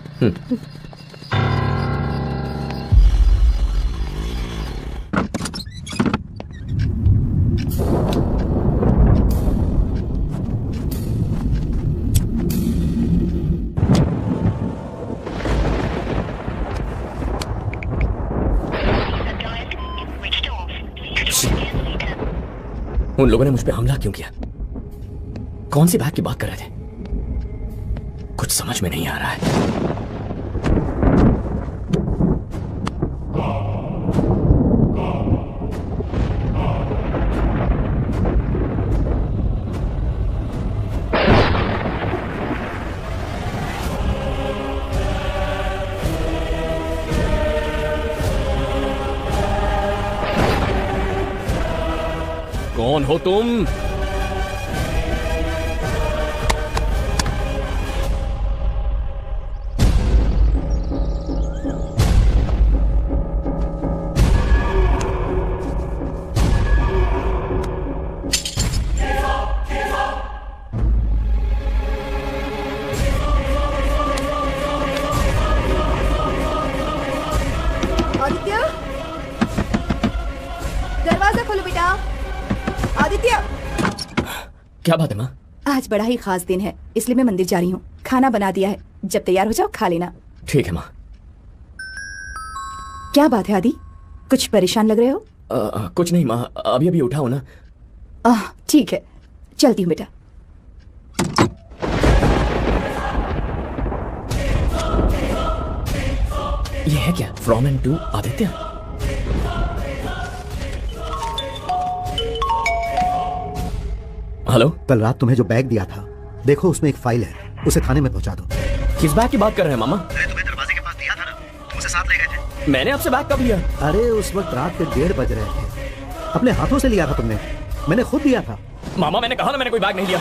Speaker 1: उन लोगों ने मुझ पे हमला क्यों किया? कौन सी बैग की बात कर रहे थे? कुछ समझ में नहीं आ रहा है। कौन हो तुम?
Speaker 3: आदित्य, दरवाजा खोलो बेटा। आदित्य,
Speaker 1: क्या बात है माँ?
Speaker 3: आज बड़ा ही खास दिन है, इसलिए मैं मंदिर जा रही हूँ। खाना बना दिया है, जब तैयार हो जाओ खा लेना।
Speaker 1: ठीक है माँ।
Speaker 3: क्या बात है आदि, कुछ परेशान लग रहे हो?
Speaker 1: कुछ नहीं माँ, अभी अभी उठा हूँ ना।
Speaker 3: ठीक है, चलती हूँ बेटा।
Speaker 1: ये है क्या? From and to Aditya? Hello,
Speaker 5: कल रात तुम्हें जो बैग दिया था, देखो उसमें एक फाइल है, उसे थाने में पहुंचा दो।
Speaker 1: किस बैग की बात कर रहे हैं मामा?
Speaker 17: अरे तुम्हें दरवाजे के पास दिया था ना, तुम उसे साथ ले गए थे।
Speaker 1: मैंने आपसे बैग कब लिया?
Speaker 5: अरे उस वक्त रात के 1:30 बज रहे थे, अपने हाथों से लिया था तुमने, मैंने खुद दिया था।
Speaker 1: मामा मैंने कहा ना मैंने कोई बैग नहीं लिया।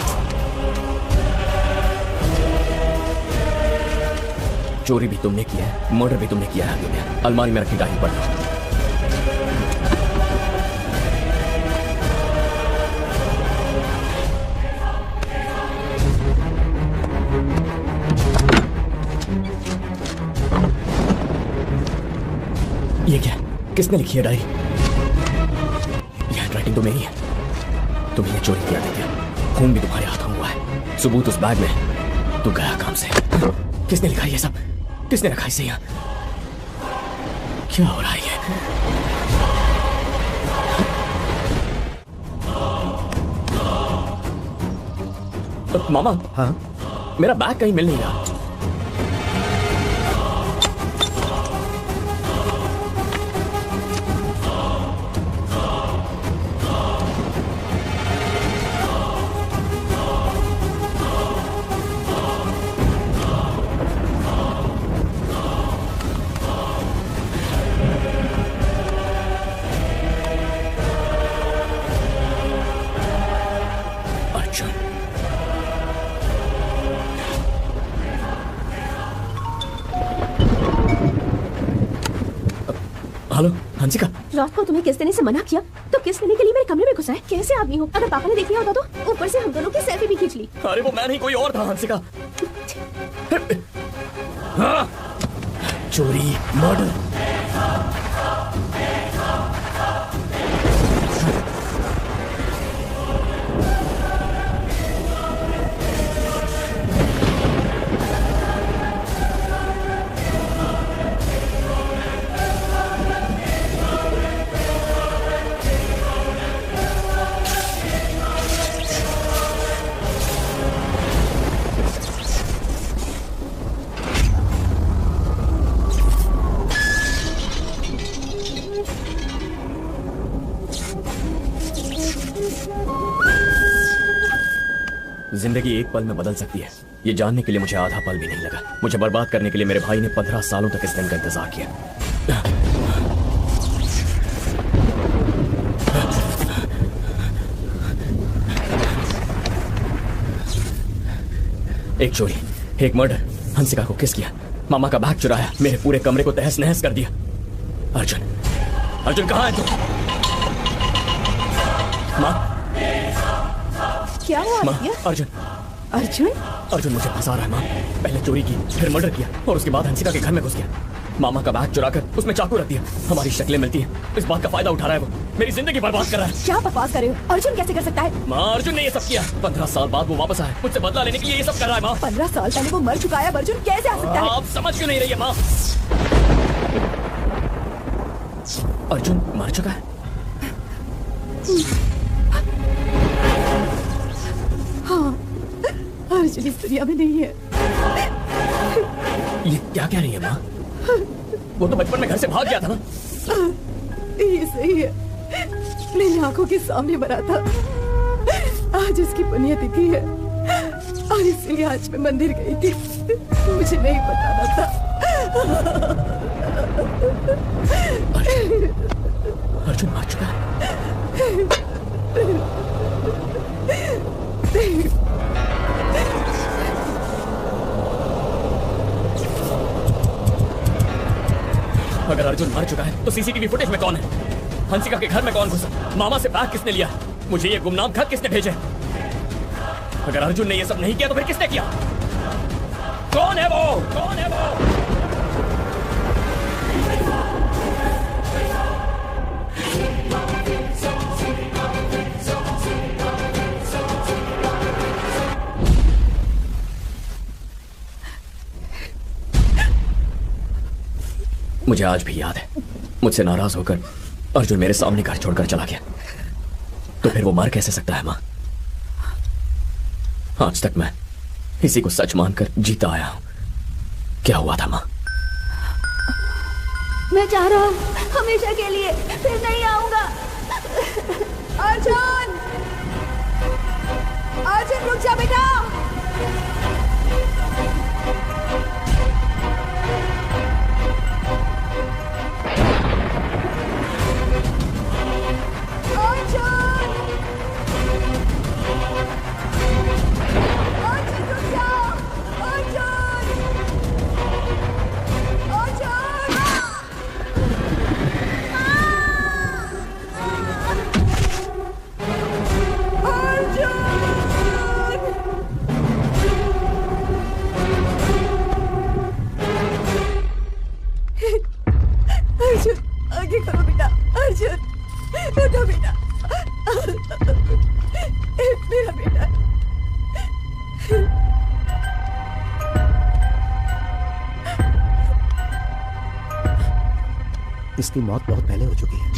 Speaker 1: चोरी भी तुमने किया है, मर्डर भी तुमने किया है। अलमारी में रखी डायरी पढ़ लो। ये क्या? किसने लिखी है डायरी? ये हैंडराइटिंग तो मेरी है। तुमने ये चोरी किया था, खून भी तुम्हारे हाथों हुआ है, सबूत उस बैग में। तू गया काम से। किसने लिखा ये सब? किसने रखा इसे यहाँ? क्या हो रहा है ये? मामा,
Speaker 5: हाँ?
Speaker 1: मेरा बैग कहीं मिल नहीं रहा। हेलो हंसिका।
Speaker 2: रात को तुम्हें किस देने से मना किया तो किस देने के लिए मेरे कमरे में घुसा है? कैसे आदमी हो? अगर पापा ने देख लिया होता तो ऊपर से हम दोनों की सेल्फी भी खींच ली।
Speaker 15: अरे वो मैं नहीं, कोई और था हंसिका। हाँ। चोरी, मर्डर। जिंदगी एक पल में बदल सकती है, ये जानने के लिए मुझे आधा पल भी नहीं लगा। मुझे बर्बाद करने के लिए मेरे भाई ने 15 सालों तक इस दिन का इंतजार किया। एक चोरी, एक मर्डर, हंसिका को किस किया, मामा का बैग चुराया, मेरे पूरे कमरे को तहस नहस कर दिया। अर्जुन, अर्जुन कहाँ है तू? माँ,
Speaker 3: क्या हुआ?
Speaker 15: माँ, अर्जुन,
Speaker 3: अर्जुन,
Speaker 15: अर्जुन मुझे फंसा रहा है माँ। पहले चोरी की, फिर मर्डर किया और उसके बाद हंसिका के घर में घुस गया। मामा का बैग चुराकर उसमें चाकू रख दिया। हमारी शक्लें मिलती हैं, इस बात का फायदा उठा रहा है वो। मेरी जिंदगी बर्बाद कर रहा है।
Speaker 3: क्या बकवास कर रहे हो? अर्जुन कैसे कर सकता है?
Speaker 15: माँ, अर्जुन ने ये सब किया। 15 साल बाद वो वापस आया, मुझसे बदला लेने के लिए ये सब कर रहा है माँ।
Speaker 3: 15 साल पहले वो मर चुका है, अर्जुन कैसे आ सकता है?
Speaker 15: आप समझ क्यों नहीं रही है माँ? अर्जुन मर चुका है?
Speaker 3: हाँ, अर्जुन इस दुनिया में नहीं है।
Speaker 15: ये क्या कह रही है माँ? वो तो बचपन में घर से भाग गया था ना।
Speaker 3: ये सही है, मेरी आंखों के सामने मरा था। आज उसकी पुण्यतिथि है और इसलिए आज मैं मंदिर गई थी। मुझे नहीं पता था।
Speaker 15: अर्जुन मर चुका है। अगर अर्जुन मर चुका है तो सीसीटीवी फुटेज में कौन है? हंसिका के घर में कौन घुसा? मामा से बैग किसने लिया? मुझे ये गुमनाम खत किसने भेजे? अगर अर्जुन ने ये सब नहीं किया तो फिर किसने किया? कौन है वो? कौन है वो? मुझे आज भी याद है, मुझसे नाराज होकर अर्जुन मेरे सामने घर छोड़कर चला गया। तो फिर वो मर कैसे सकता है माँ? आज तक मैं इसी को सच मानकर जीता आया हूं। क्या हुआ था माँ?
Speaker 4: मैं जा रहा हूँ हमेशा के लिए, फिर नहीं आऊंगा। अर्जुन, अर्जुन रुक जा बेटा।
Speaker 5: इसकी मौत बहुत पहले हो चुकी है।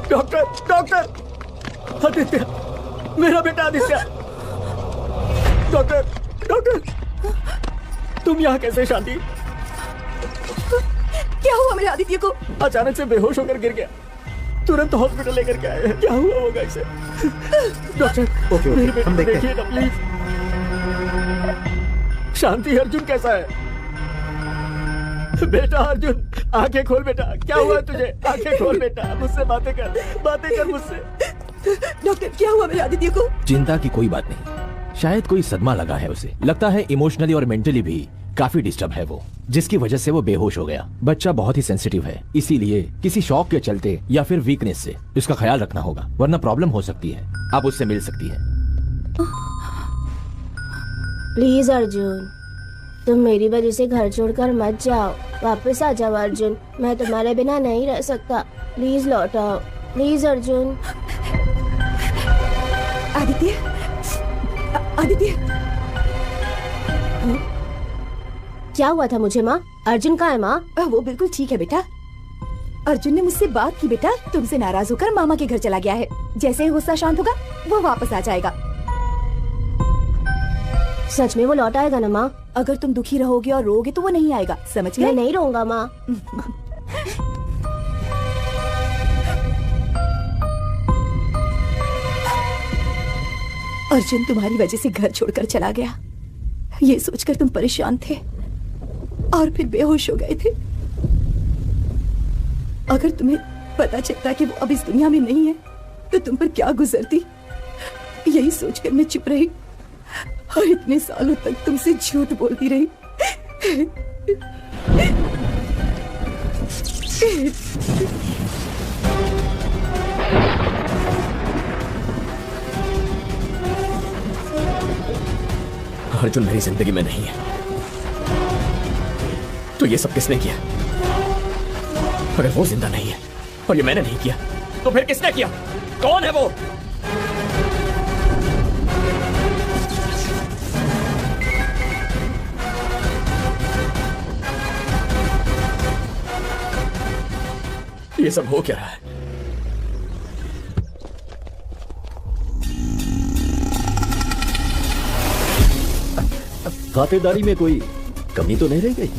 Speaker 15: डॉक्टर, डॉक्टर, आदित्य, मेरा बेटा आदित्य। डॉक्टर, डॉक्टर, तुम यहाँ कैसे? शांति,
Speaker 3: क्या हुआ मेरे आदित्य को?
Speaker 15: अचानक से बेहोश होकर गिर गया, तुरंत हॉस्पिटल लेकर के आए। क्या हुआ होगा इसे? डॉक्टर,
Speaker 5: ओके,
Speaker 15: मेरे बेटे
Speaker 5: हम देखते
Speaker 15: देखिए ना प्लीज। शांति, अर्जुन कैसा है? बेटा अर्जुन, आंखें खोल बेटा। क्या हुआ तुझे? आंखें खोल बेटा, मुझसे बातें कर मुझसे।
Speaker 3: डॉक्टर, क्या हुआ मेरे आदित्य को?
Speaker 10: चिंता की कोई बात नहीं, शायद कोई सदमा लगा है उसे। लगता है इमोशनली और मेंटली भी काफी डिस्टर्ब है वो, जिसकी वजह से वो बेहोश हो गया। बच्चा बहुत ही सेंसिटिव है, इसीलिए किसी शॉक के चलते या फिर वीकनेस से इसका ख्याल रखना होगा, वरना प्रॉब्लम हो सकती है। आप उससे मिल सकती है।
Speaker 2: प्लीज अर्जुन, तुम मेरी वजह से घर छोड़कर मत जाओ। वापस आ जाओ अर्जुन, मैं तुम्हारे बिना नहीं रह सकता। प्लीज लौट आओ, प्लीज अर्जुन।
Speaker 3: आदित्य, आदित्य,
Speaker 2: क्या हुआ था मुझे माँ? अर्जुन कहाँ है माँ?
Speaker 3: वो बिल्कुल ठीक है बेटा। अर्जुन ने मुझसे बात की बेटा, तुमसे नाराज होकर मामा के घर चला गया है। जैसे ही गुस्सा शांत होगा वो वापस आ जाएगा।
Speaker 2: सच में वो लौट आएगा ना माँ?
Speaker 3: अगर तुम दुखी रहोगे और रोगे तो वो नहीं आएगा, समझ गए?
Speaker 2: मैं नहीं रहूंगा माँ।
Speaker 3: अर्जुन तुम्हारी वजह से घर छोड़कर चला गया, ये सोचकर तुम परेशान थे और फिर बेहोश हो गए थे। अगर तुम्हें पता चलता कि वो अब इस दुनिया में नहीं है तो तुम पर क्या गुजरती। यही सोचकर मैं चुप रही और इतने सालों तक तुमसे झूठ बोलती रही।
Speaker 15: अर्जुन मेरी जिंदगी में नहीं है तो ये सब किसने किया? अगर वो जिंदा नहीं है और ये मैंने नहीं किया तो फिर किसने किया? कौन है वो? ये सब हो क्या रहा है?
Speaker 1: खातिरदारी में कोई कमी तो नहीं रह गई?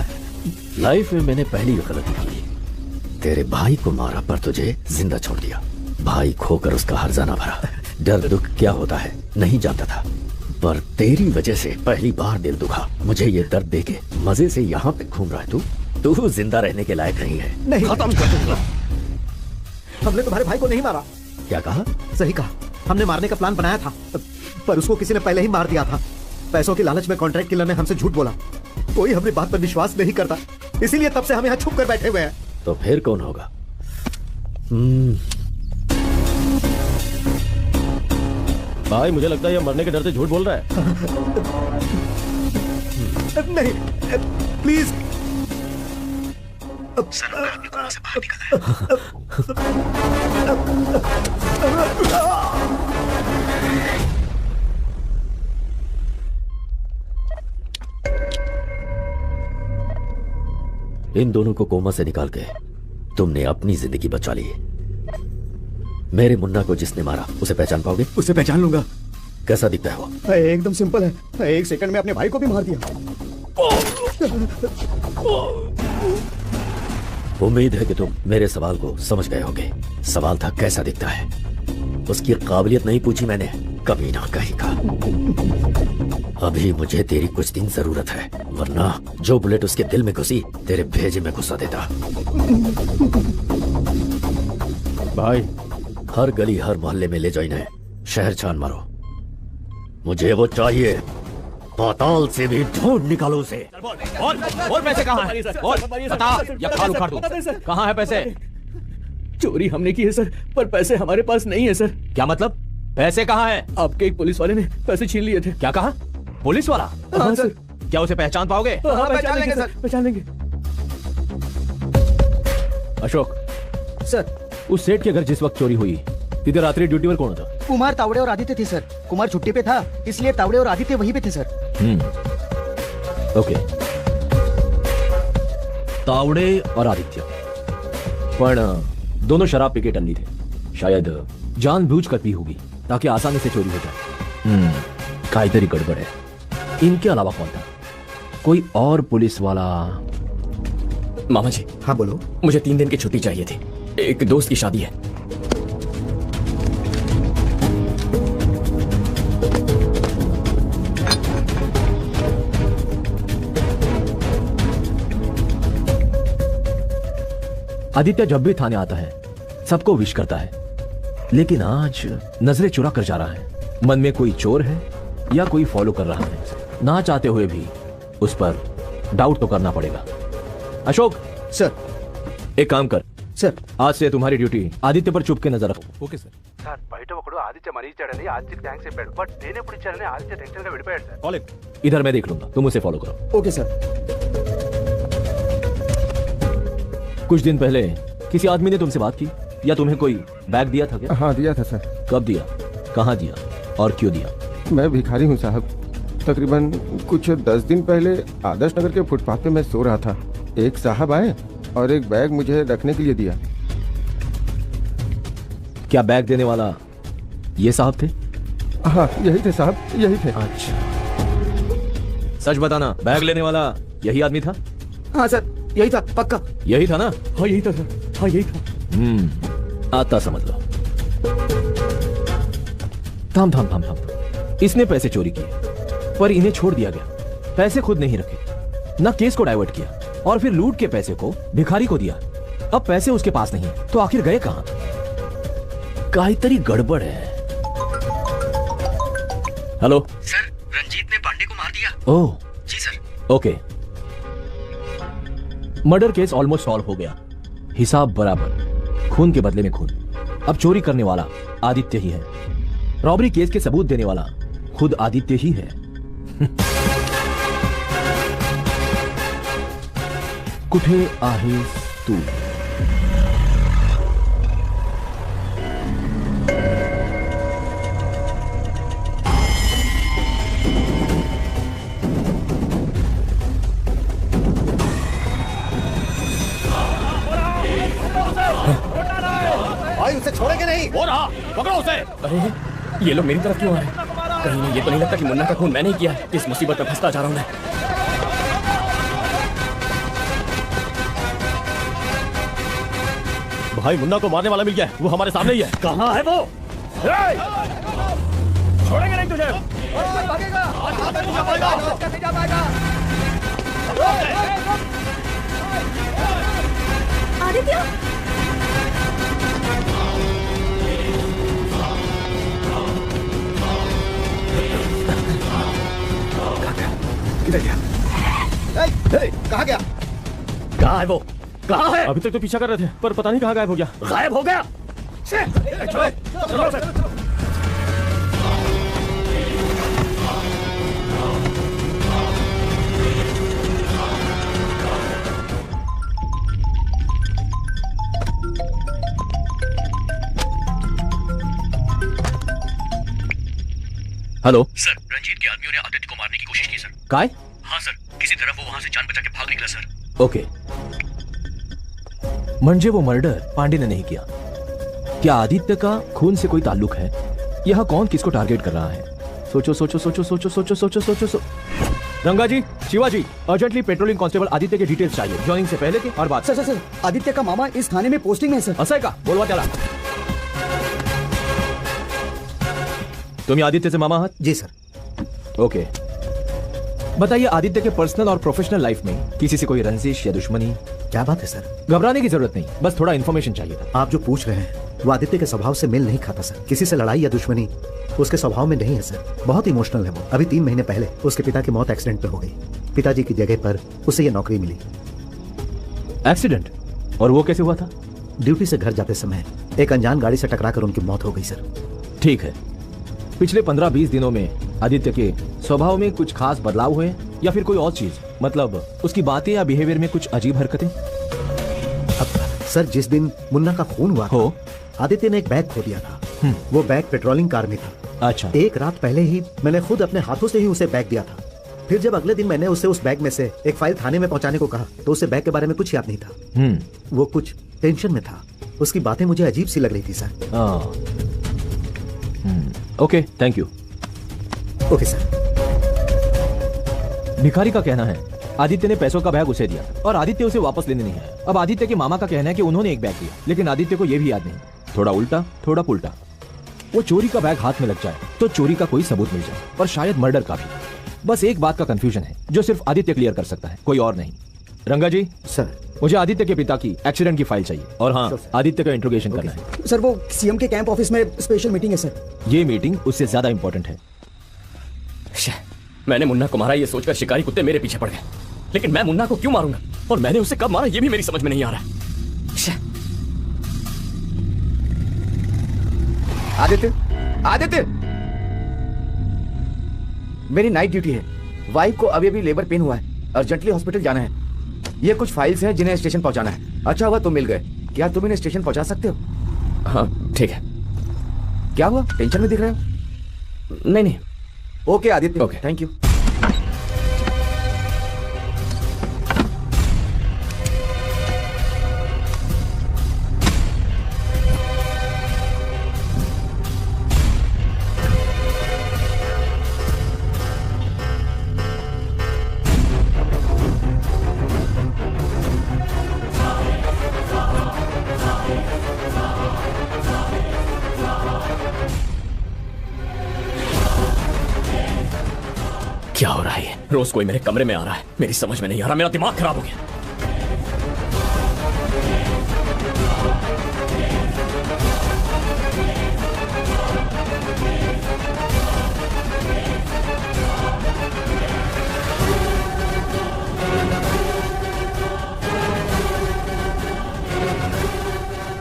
Speaker 1: लाइफ में मैंने पहली गलती की, तेरे भाई को मारा पर तुझे जिंदा छोड़ दिया। भाई खोकर उसका हर्जाना भरा। डर दुख क्या होता है नहीं जानता था, पर तेरी वजह से पहली बार दिल दुखा। मुझे ये दर्द देके मजे से यहाँ पे घूम रहा है तू जिंदा रहने के लायक नहीं है।
Speaker 5: नहीं,
Speaker 1: खत्म कर दूंगा।
Speaker 5: हमने तुम्हारे भाई को नहीं मारा।
Speaker 1: क्या कहा?
Speaker 5: सही कहा, हमने मारने का प्लान बनाया था पर उसको किसी ने पहले ही मार दिया था। पैसों की लालच में कॉन्ट्रैक्ट किलर ने हमसे झूठ बोला। कोई हमारी बात पर विश्वास नहीं करता, इसीलिए तब से हम यहाँ छुप कर बैठे हुए हैं।
Speaker 1: तो फिर कौन होगा?
Speaker 7: भाई मुझे लगता है ये मरने के डर से झूठ बोल रहा है।
Speaker 5: नहीं, प्लीज।
Speaker 17: से बाहर निकला
Speaker 1: इन दोनों को कोमा से निकाल के तुमने अपनी जिंदगी बचा ली। मेरे मुन्ना को जिसने मारा उसे पहचान पाओगे?
Speaker 12: उसे पहचान लूंगा।
Speaker 1: कैसा दिखता है वो?
Speaker 12: एकदम सिंपल है, एक सेकंड में अपने भाई को भी मार दिया।
Speaker 1: उम्मीद है कि तुम मेरे सवाल को समझ गए होगे। सवाल था कैसा दिखता है, उसकी काबिलियत नहीं पूछी मैंने। कमीना कहीं का। अभी मुझे तेरी कुछ दिन जरूरत है, वरना जो बुलेट उसके दिल में घुसी तेरे भेजे में घुसा देता।
Speaker 7: भाई
Speaker 1: हर गली हर मोहल्ले में ले जाओ इन्हें, शहर छान मारो। मुझे वो चाहिए, पाताल से भी ढूंढ निकालो उसे।
Speaker 7: और पैसे कहाँ हैं? और बता या खाल उखाड़ दूं। कहाँ है पैसे?
Speaker 15: चोरी हमने की है सर, पर पैसे हमारे पास नहीं है सर।
Speaker 7: क्या मतलब? पैसे कहाँ हैं?
Speaker 15: आपके एक पुलिस वाले ने पैसे छीन लिए थे।
Speaker 7: क्या कहा? पुलिस वाला?
Speaker 15: हाँ सर।
Speaker 7: क्या उसे पहचान पाओगे?
Speaker 15: हाँ पहचान लेंगे सर, पहचान लेंगे।
Speaker 7: अशोक
Speaker 5: सर,
Speaker 7: उस सेठ के घर जिस वक्त चोरी हुई इधर रात्रि ड्यूटी पर कौन था?
Speaker 5: कुमार, तावड़े और आदित्य थे सर। कुमार छुट्टी पे था, इसलिए तावड़े और आदित्य वहीं पे थे सर।
Speaker 7: ओके, तावड़े और आदित्य पण दोनों शराब पी के टल्ली थे। शायद जानबूझकर पी होगी ताकि आसानी से चोरी हो जाए। कायदरी गड़बड़ है। इनके अलावा कौन था? कोई और पुलिस वाला?
Speaker 15: मामा जी।
Speaker 5: हाँ बोलो।
Speaker 15: मुझे 3 दिन की छुट्टी चाहिए थी, एक दोस्त की शादी है।
Speaker 7: आदित्य जब भी थाने आता है सबको विश करता है, लेकिन आज नजरें चुरा कर जा रहा है। मन में कोई चोर है
Speaker 10: या कोई फॉलो कर रहा है। ना चाहते हुए भी उस पर डाउट तो करना पड़ेगा। अशोक
Speaker 12: सर,
Speaker 10: एक काम कर
Speaker 12: सर,
Speaker 10: आज से तुम्हारी ड्यूटी आदित्य पर चुप के नजर रखो।
Speaker 12: Okay sir.
Speaker 18: సార్ బయట ఒకడు ఆదిత్య మరీ ఇచ్చాడని ఆదిత్యకి థ్యాంక్స్ చెప్పాడు. బట్ నేనెప్పుడు ఇచ్చానని ఆదిత్య టెన్షన్ గా విడిపోయాడు సార్.
Speaker 10: कॉल इधर मैं देख लूंगा, तुम उसे फॉलो करो।
Speaker 12: Okay sir.
Speaker 10: कुछ दिन पहले किसी आदमी ने तुमसे बात की या तुम्हें कोई बैग दिया था क्या?
Speaker 19: हाँ दिया था सर।
Speaker 10: कब दिया, कहाँ दिया और क्यों दिया?
Speaker 19: मैं भिखारी हूँ साहब। तकरीबन कुछ 10 दिन पहले आदर्श नगर के फुटपाथ पे मैं सो रहा था। एक साहब आए और एक बैग मुझे रखने के लिए दिया।
Speaker 10: क्या बैग देने वाला ये साहब थे?
Speaker 19: हाँ यही थे साहब, यही थे।
Speaker 10: अच्छा, सच बताना, बैग लेने वाला यही आदमी था?
Speaker 12: हाँ सर, यही था, पक्का
Speaker 10: यही था ना?
Speaker 12: हाँ यही था सर, हाँ यही था।
Speaker 10: आता समझ लो। थाम थाम थाम थाम, इसने पैसे चोरी किए पर इन्हें छोड़ दिया गया। पैसे खुद नहीं रखे, न केस को डाइवर्ट किया और फिर लूट के पैसे को भिखारी को दिया। अब पैसे उसके पास नहीं है तो आखिर गए कहां? काहीतरी गड़बड़ है। हेलो
Speaker 17: सर, रंजीत ने पांडे को मार दिया।
Speaker 10: ओह
Speaker 17: जी sir.
Speaker 10: Okay, murder case almost solve हो गया। हिसाब बराबर, खून के बदले में खून। अब चोरी करने वाला आदित्य ही है। रॉबरी केस के सबूत देने वाला खुद आदित्य ही है। कुठे आहेस तू?
Speaker 12: भाई उसे छोड़ेंगे नहीं।
Speaker 15: वो रहा, पकड़ो उसे। अरे ये लोग मेरी तरफ क्यों आ रहे हैं? कहीं नहीं, ये तो नहीं लगता कि मुन्ना का खून मैंने ही किया है। इस मुसीबत में फंसता जा रहा हूं मैं।
Speaker 11: भाई मुन्ना को मारने वाला मिल गया है, वो हमारे सामने ही है।
Speaker 15: कहाँ है वो?
Speaker 11: छोड़ेंगे नहीं तुझे।
Speaker 4: आदित्य
Speaker 12: किधर गया? कहाँ गया?
Speaker 15: कहाँ है वो? कहाँ है?
Speaker 11: अभी तक तो पीछा कर रहे थे पर पता नहीं कहाँ गायब हो गया।
Speaker 15: गायब हो गया?
Speaker 10: हेलो
Speaker 17: सर, रंजीत के आदमियों ने आदित्य को मारने की कोशिश की सर।
Speaker 10: काय?
Speaker 17: हाँ सर, किसी तरह वो वहां से जान बचा के भाग निकला सर।
Speaker 10: ओके, म्हणजे वो मर्डर पांडे ने नहीं किया। क्या आदित्य का खून से कोई ताल्लुक है? यहाँ कौन किसको टारगेट कर रहा है? सोचो सोचो सोचो सोचो सोचो सोचो सोचो सो Ranga ji, Shivaji, urgently patrolling constable Aditya के डिटेल्स चाहिए, जॉइनिंग से पहले के और बाद।
Speaker 12: सर सर सर, आदित्य का मामा इस थाने में पोस्टिंग है सर।
Speaker 10: असं आहे का? बोलवा त्याला। तुम्ही आदित्य से मामा आहात?
Speaker 5: जी सर।
Speaker 10: ओके, बताइए आदित्य के पर्सनल और प्रोफेशनल लाइफ में किसी से कोई रंजिश या दुश्मनी?
Speaker 5: क्या बात है सर?
Speaker 10: घबराने की जरूरत नहीं, बस थोड़ा इन्फॉर्मेशन चाहिए था।
Speaker 5: आप जो पूछ रहे हैं वो आदित्य के स्वभाव से मेल नहीं खाता सर। किसी से लड़ाई या दुश्मनी उसके स्वभाव में नहीं है सर। बहुत इमोशनल है वो। अभी 3 महीने पहले उसके पिता की मौत एक्सीडेंट में हो गई। पिताजी की जगह पर उसे ये नौकरी मिली।
Speaker 10: एक्सीडेंट? और वो कैसे हुआ था?
Speaker 5: ड्यूटी से घर जाते समय एक अनजान गाड़ी से टकराकर उनकी मौत हो गई सर।
Speaker 10: ठीक है, पिछले 15-20 दिनों में आदित्य के स्वभाव में कुछ खास बदलाव हुए या फिर कोई और चीज, मतलब उसकी बातें या बिहेवियर में कुछ अजीब हरकतें?
Speaker 5: सर, जिस दिन मुन्ना का खून हुआ हो, आदित्य ने एक बैग खो दिया था। वो बैग पेट्रोलिंग कार में था।
Speaker 10: अच्छा।
Speaker 5: एक रात पहले ही मैंने खुद अपने हाथों से ही उसे बैग दिया था। फिर जब अगले दिन मैंने उसे उस बैग में से एक फाइल थाने में पहुंचाने को कहा तो उसे बैग के बारे में कुछ याद नहीं था। वो कुछ टेंशन में था। उसकी बातें मुझे अजीब सी लग रही थी sir.
Speaker 10: Okay, thank you.
Speaker 5: Okay sir.
Speaker 10: भिखारी का कहना है आदित्य ने पैसों का बैग उसे दिया और आदित्य उसे वापस लेने नहीं आया। अब आदित्य के मामा का कहना है कि उन्होंने एक बैग दिया, लेकिन आदित्य को यह भी याद नहीं। थोड़ा उल्टा थोड़ा पुल्टा। वो चोरी का बैग हाथ में लग जाए तो चोरी का कोई सबूत मिल जाए, और शायद मर्डर का भी। बस एक बात का कंफ्यूजन है जो सिर्फ आदित्य क्लियर कर सकता है, कोई और नहीं। रंगा जी
Speaker 5: सर,
Speaker 10: मुझे आदित्य के पिता की एक्सीडेंट की फाइल चाहिए, और हाँ, आदित्य का इंट्रोगेशन करना है।
Speaker 12: सर, वो सीएम के कैंप ऑफिस में स्पेशल मीटिंग है सर।
Speaker 10: ये मीटिंग उससे ज्यादा इंपॉर्टेंट है।
Speaker 15: मैंने मुन्ना को मारा ये सोचकर शिकारी कुत्ते मेरे पीछे पड़ गए, लेकिन मैं मुन्ना को क्यों मारूंगा और मैंने उसे कब मारा ये भी मेरी समझ में नहीं आ रहा।
Speaker 20: आदित्य, आदित्य, मेरी नाइट ड्यूटी है। वाइफ को अभी अभी लेबर पेन हुआ है, अर्जेंटली हॉस्पिटल जाना है। ये कुछ फाइल्स हैं जिन्हें स्टेशन पहुंचाना है। अच्छा हुआ तुम मिल गए। क्या तुम इन्हें स्टेशन पहुंचा सकते हो?
Speaker 15: हाँ ठीक है।
Speaker 20: क्या हुआ, टेंशन में दिख रहे हो?
Speaker 15: नहीं।
Speaker 20: Okay Aditya, okay, thank you.
Speaker 15: क्या हो रहा है? रोज कोई मेरे कमरे में आ रहा है, मेरी समझ में नहीं आ रहा, मेरा दिमाग खराब हो गया।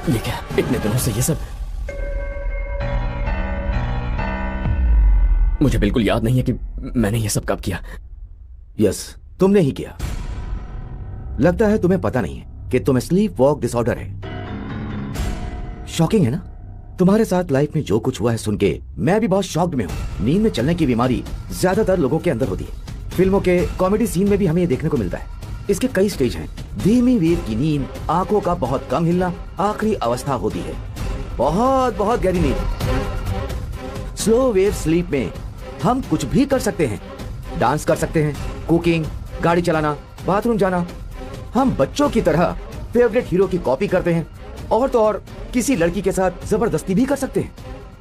Speaker 15: ये क्या, इतने दिनों से ये सब? मुझे बिल्कुल याद नहीं है कि मैंने ये सब कब किया।
Speaker 20: यस, तुमने ही किया। लगता है तुम्हें पता नहीं है कि तुम्हें स्लीप वॉक डिसऑर्डर है। शॉकिंग है ना? तुम्हारे साथ लाइफ में जो कुछ हुआ है सुन के मैं भी बहुत शॉक्ड में हूँ। नींद में चलने की बीमारी ज्यादातर लोगों के अंदर होती है। फिल्मों के कॉमेडी सीन में भी हमें ये देखने को मिलता है। इसके कई स्टेज हैं। धीमी वेव की नींद, आंखों का बहुत कम हिलना आखिरी अवस्था होती है। बहुत बहुत गहरी नींद। स्लो वेव स्लीप में हम कुछ भी कर सकते हैं। डांस कर सकते हैं, कुकिंग, गाड़ी चलाना, बाथरूम जाना। हम बच्चों की तरह फेवरेट हीरो की कॉपी करते हैं और तो और किसी लड़की के साथ जबरदस्ती भी कर सकते हैं।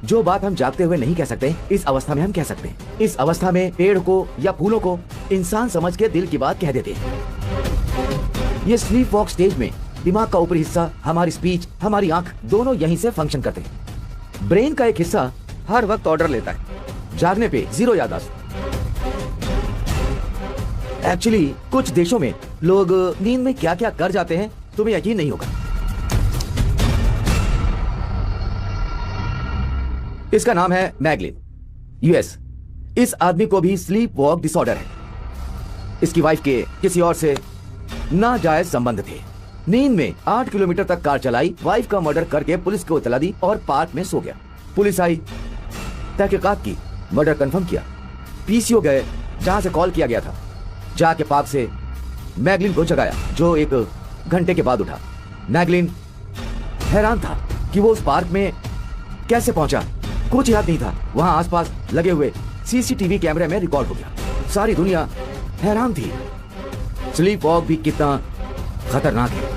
Speaker 20: जो बात हम जागते हुए नहीं कह सकते, इस अवस्था में हम कह सकते हैं। इस अवस्था में पेड़ को या फूलों को इंसान समझ के दिल की बात कह देते हैं। ये स्लीप वॉक स्टेज में दिमाग का ऊपरी हिस्सा, हमारी स्पीच, हमारी आंख दोनों यहीं से फंक्शन करते हैं। ब्रेन का एक हिस्सा हर वक्त ऑर्डर लेता है। जागने पे जीरो याददाश्त। एक्चुअली कुछ देशों में लोग नींद में क्या क्या कर जाते हैं तुम्हें यकीन नहीं होगा। इसका नाम है मैगलिन, यूएस। इस आदमी को भी स्लीप वॉक डिसऑर्डर है। इसकी वाइफ के किसी और से नाजायज संबंध थे। नींद में 8 किलोमीटर तक कार चलाई, वाइफ का मर्डर करके पुलिस को इतला दी और पार्क में सो गया। पुलिस आई, तहकीकात की, मर्डर कंफर्म किया। पीसीओ गए जहां से कॉल किया गया था। जाके पार्क से मैगलिन को जगाया, जो 1 घंटे के बाद उठा। मैगलिन हैरान था कि वो उस पार्क में कैसे पहुंचा। कुछ याद नहीं था। वहां आसपास लगे हुए सीसीटीवी कैमरे में रिकॉर्ड हो गया। सारी दुनिया हैरान थी। स्लीप वॉक भी कितना खतरनाक है।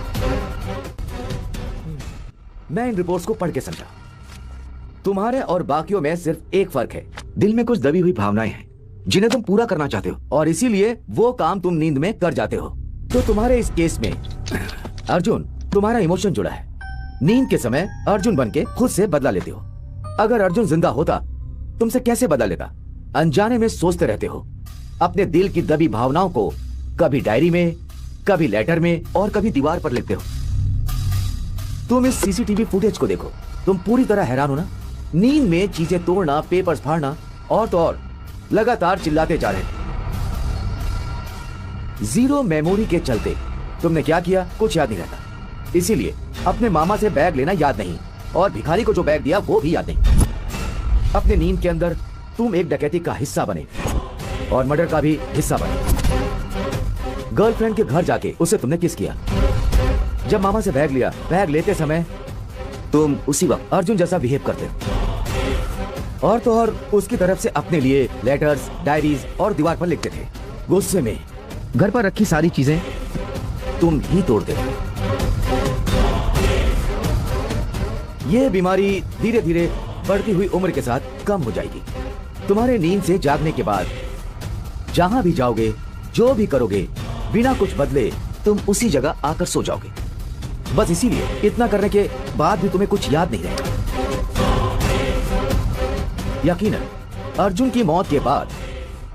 Speaker 20: मैं इन रिपोर्ट्स को पढ़ के समझा। तुम्हारे और बाकियों में सिर्फ एक फर्क है, दिल में कुछ दबी हुई भावनाएं हैं जिन्हें तुम पूरा करना चाहते हो और इसीलिए वो काम तुम नींद में कर जाते हो। तो तुम्हारे इस केस में अर्जुन, तुम्हारा इमोशन जुड़ा है। नींद के समय अर्जुन बन के खुद से बदला लेते हो। अगर अर्जुन जिंदा होता तुमसे कैसे बदला लेता? अनजाने में सोचते रहते हो। अपने दिल की दबी भावनाओं को कभी डायरी में, कभी लेटर में और कभी दीवार पर लिखते हो। तुम इस सीसीटीवी फुटेज को देखो, तुम पूरी तरह हैरान हो ना। नींद में चीजें तोड़ना, पेपर्स फाड़ना और तो और लगातार चिल्लाते जा रहे। जीरो मेमोरी के चलते तुमने क्या किया कुछ याद नहीं रहता। इसीलिए अपने मामा से बैग लेना याद नहीं और भिखारी को जो बैग दिया वो भी याद नहीं। अपने नींद के अंदर तुम एक डकैती का हिस्सा बने और मर्डर का भी हिस्सा बने। गर्लफ्रेंड के घर जाके उसे तुमने किस किया। जब मामा से बैग लिया, बैग लेते समय तुम उसी वक्त अर्जुन जैसा बिहेव करते हो और तो और उसकी तरफ से अपने लिए लेटर्स, डायरीज और दीवार पर लिखते थे। गुस्से में घर पर रखी सारी चीजें तुम ही तोड़ते थे। ये बीमारी धीरे धीरे बढ़ती हुई उम्र के साथ कम हो जाएगी। तुम्हारे नींद से जागने के बाद जहां भी जाओगे, जो भी करोगे, बिना कुछ बदले तुम उसी जगह आकर सो जाओगे। बस इसीलिए इतना करने के बाद भी तुम्हें कुछ याद नहीं रहेगा। यकीनन अर्जुन की मौत के बाद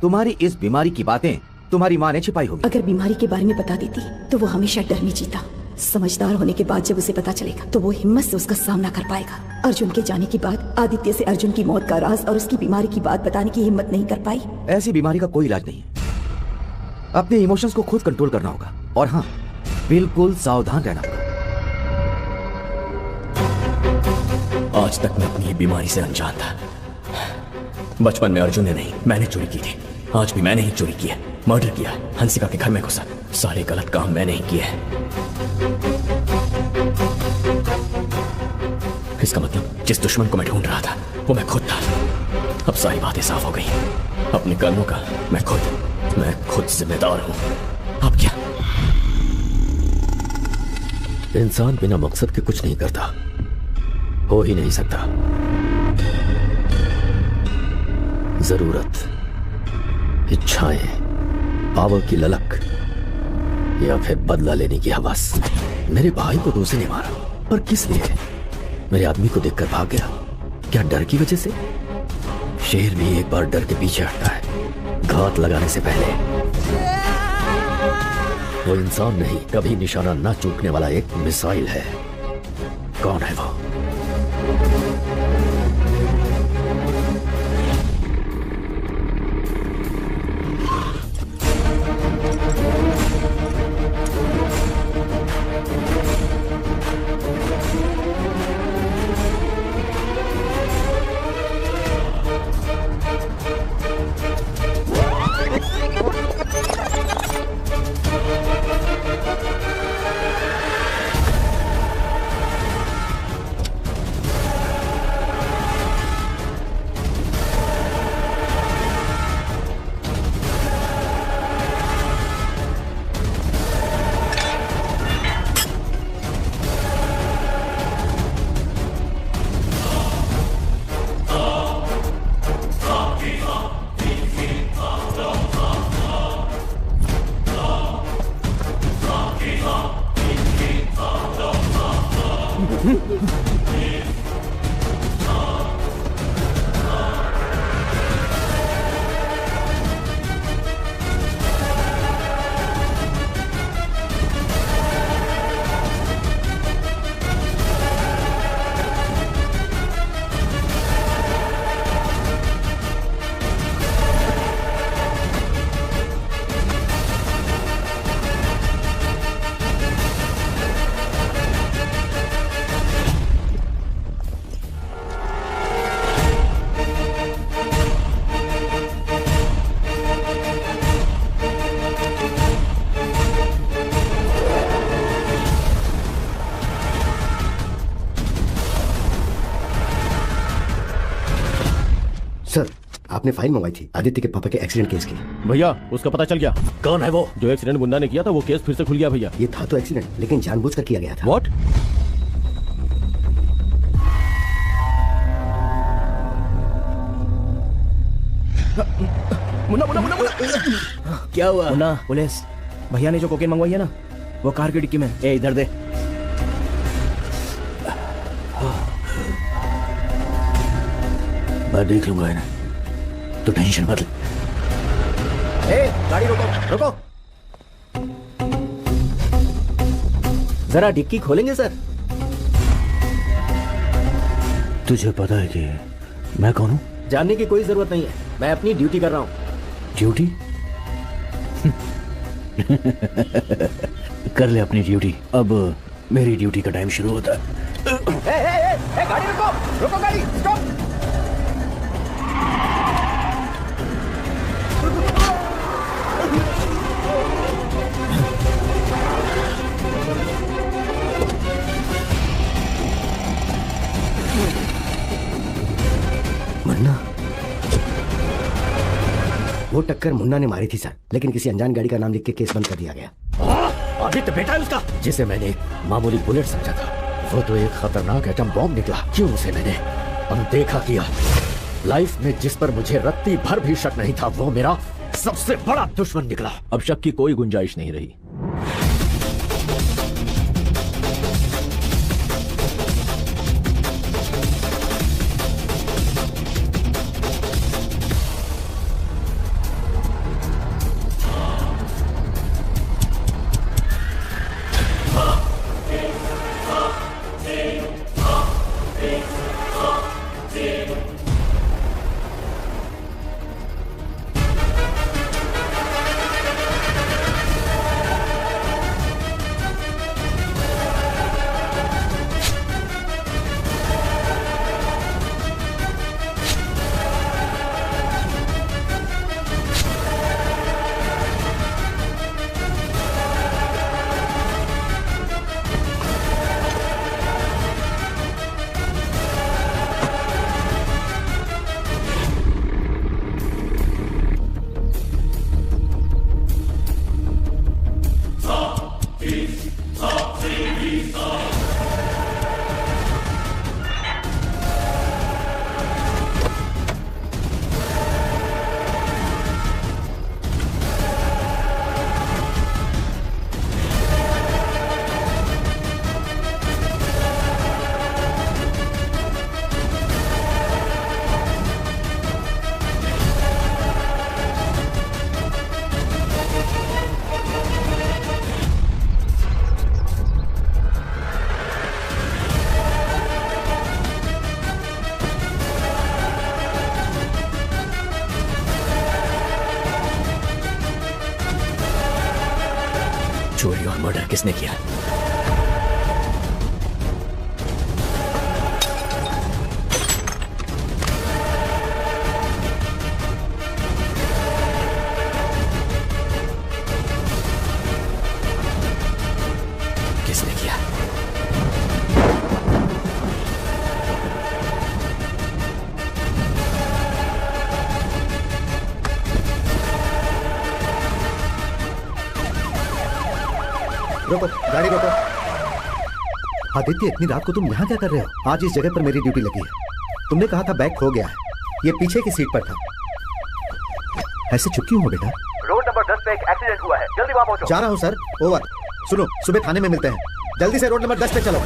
Speaker 20: तुम्हारी इस बीमारी की बातें तुम्हारी माँ ने छिपाई होगी।
Speaker 3: अगर बीमारी के बारे में बता देती तो वो हमेशा डर में जीता। समझदार होने के बाद जब उसे पता चलेगा तो वो हिम्मत से उसका सामना कर पाएगा। अर्जुन के जाने के बाद आदित्य से अर्जुन की मौत का राज और उसकी बीमारी की बात बताने की हिम्मत नहीं कर पाई।
Speaker 20: ऐसी बीमारी का कोई इलाज नहीं है। अपने इमोशंस को खुद कंट्रोल करना होगा और हाँ, बिल्कुल सावधान रहना होगा।
Speaker 15: आज तक मैं अपनी बीमारी से अनजान था। बचपन में अर्जुन ने नहीं, मैंने चोरी की थी। आज भी मैंने ही चोरी की है, मर्डर किया है, हंसिका के घर में घुसा। सारे गलत काम मैंने ही किए हैं। इसका मतलब जिस दुश्मन को मैं ढूंढ रहा था वो मैं खुद था। अब सारी बातें साफ हो गई। अपने कर्मों का मैं खुद जिम्मेदार हूं। अब क्या?
Speaker 1: इंसान बिना मकसद के कुछ नहीं करता, हो ही नहीं सकता। जरूरत, इच्छाएं, पावर की ललक या फिर बदला लेने की हवस। मेरे भाई को दूसरे ने मारा, पर किस लिए? मेरे आदमी को देखकर भाग गया। क्या डर की वजह से? शेर भी एक बार डर के पीछे हटता है, घात लगाने से पहले। वो इंसान नहीं, कभी निशाना ना चूकने वाला एक मिसाइल है। कौन है वो?
Speaker 16: सर, आपने फाइल मंगवाई थी आदित्य के पापा के एक्सीडेंट केस की।
Speaker 10: भैया उसका पता चल गया।
Speaker 1: कौन है वो?
Speaker 10: जो एक्सीडेंट मुन्ना ने किया था वो केस फिर से खुल गया भैया।
Speaker 16: ये था तो एक्सीडेंट, लेकिन जानबूझकर किया गया था।
Speaker 10: व्हाट?
Speaker 7: मुन्ना मुन्ना मुन्ना मुन्ना क्या हुआ? मुन्ना, पुलिस भैया ने जो कोकेन मंगवाई है ना, वो कार की डिक्की में। ए इधर दे।
Speaker 1: मैं देख लूंगा इन्हें, तो टेंशन मत ले।
Speaker 7: ए, गाड़ी रोको रोको। जरा डिक्की खोलेंगे सर?
Speaker 1: तुझे पता है कि मैं कौन हूं?
Speaker 7: जानने की कोई जरूरत नहीं है, मैं अपनी ड्यूटी कर रहा हूँ।
Speaker 1: ड्यूटी? कर ले अपनी ड्यूटी। अब मेरी ड्यूटी का टाइम शुरू होता है।
Speaker 7: गाड़ी रुको रुको, गाड़ी स्टॉप।
Speaker 16: मुन्ना, वो टक्कर मुन्ना ने मारी थी सर, लेकिन किसी अनजान गाड़ी का नाम लिख के केस बंद कर दिया गया।
Speaker 1: आदित्य बेटा है उसका, जिसे मैंने एक मामूली बुलेट समझा था, वो तो एक खतरनाक एटम बॉम्ब निकला। क्यों उसे मैंने अनदेखा किया? लाइफ में जिस पर मुझे रत्ती भर भी शक नहीं था, वो मेरा सबसे बड़ा दुश्मन निकला।
Speaker 10: अब शक की कोई गुंजाइश नहीं रही।
Speaker 15: चोरी और मर्डर किसने किया? किसने किया?
Speaker 5: रोको, गाड़ी रोको। आदित्य, इतनी रात को तुम यहाँ क्या कर रहे हो? आज इस जगह पर मेरी ड्यूटी लगी है। तुमने कहा था बैग खो गया है, ये पीछे की सीट पर था। ऐसे चुप क्यों हो बेटा?
Speaker 6: रोड नंबर 10 पे एक एक्सीडेंट हुआ है, जल्दी वहां पहुंचो।
Speaker 5: जा रहा हूँ सर, ओवर। सुनो, सुबह थाने में मिलते हैं। जल्दी से रोड नंबर 10 पे चलो।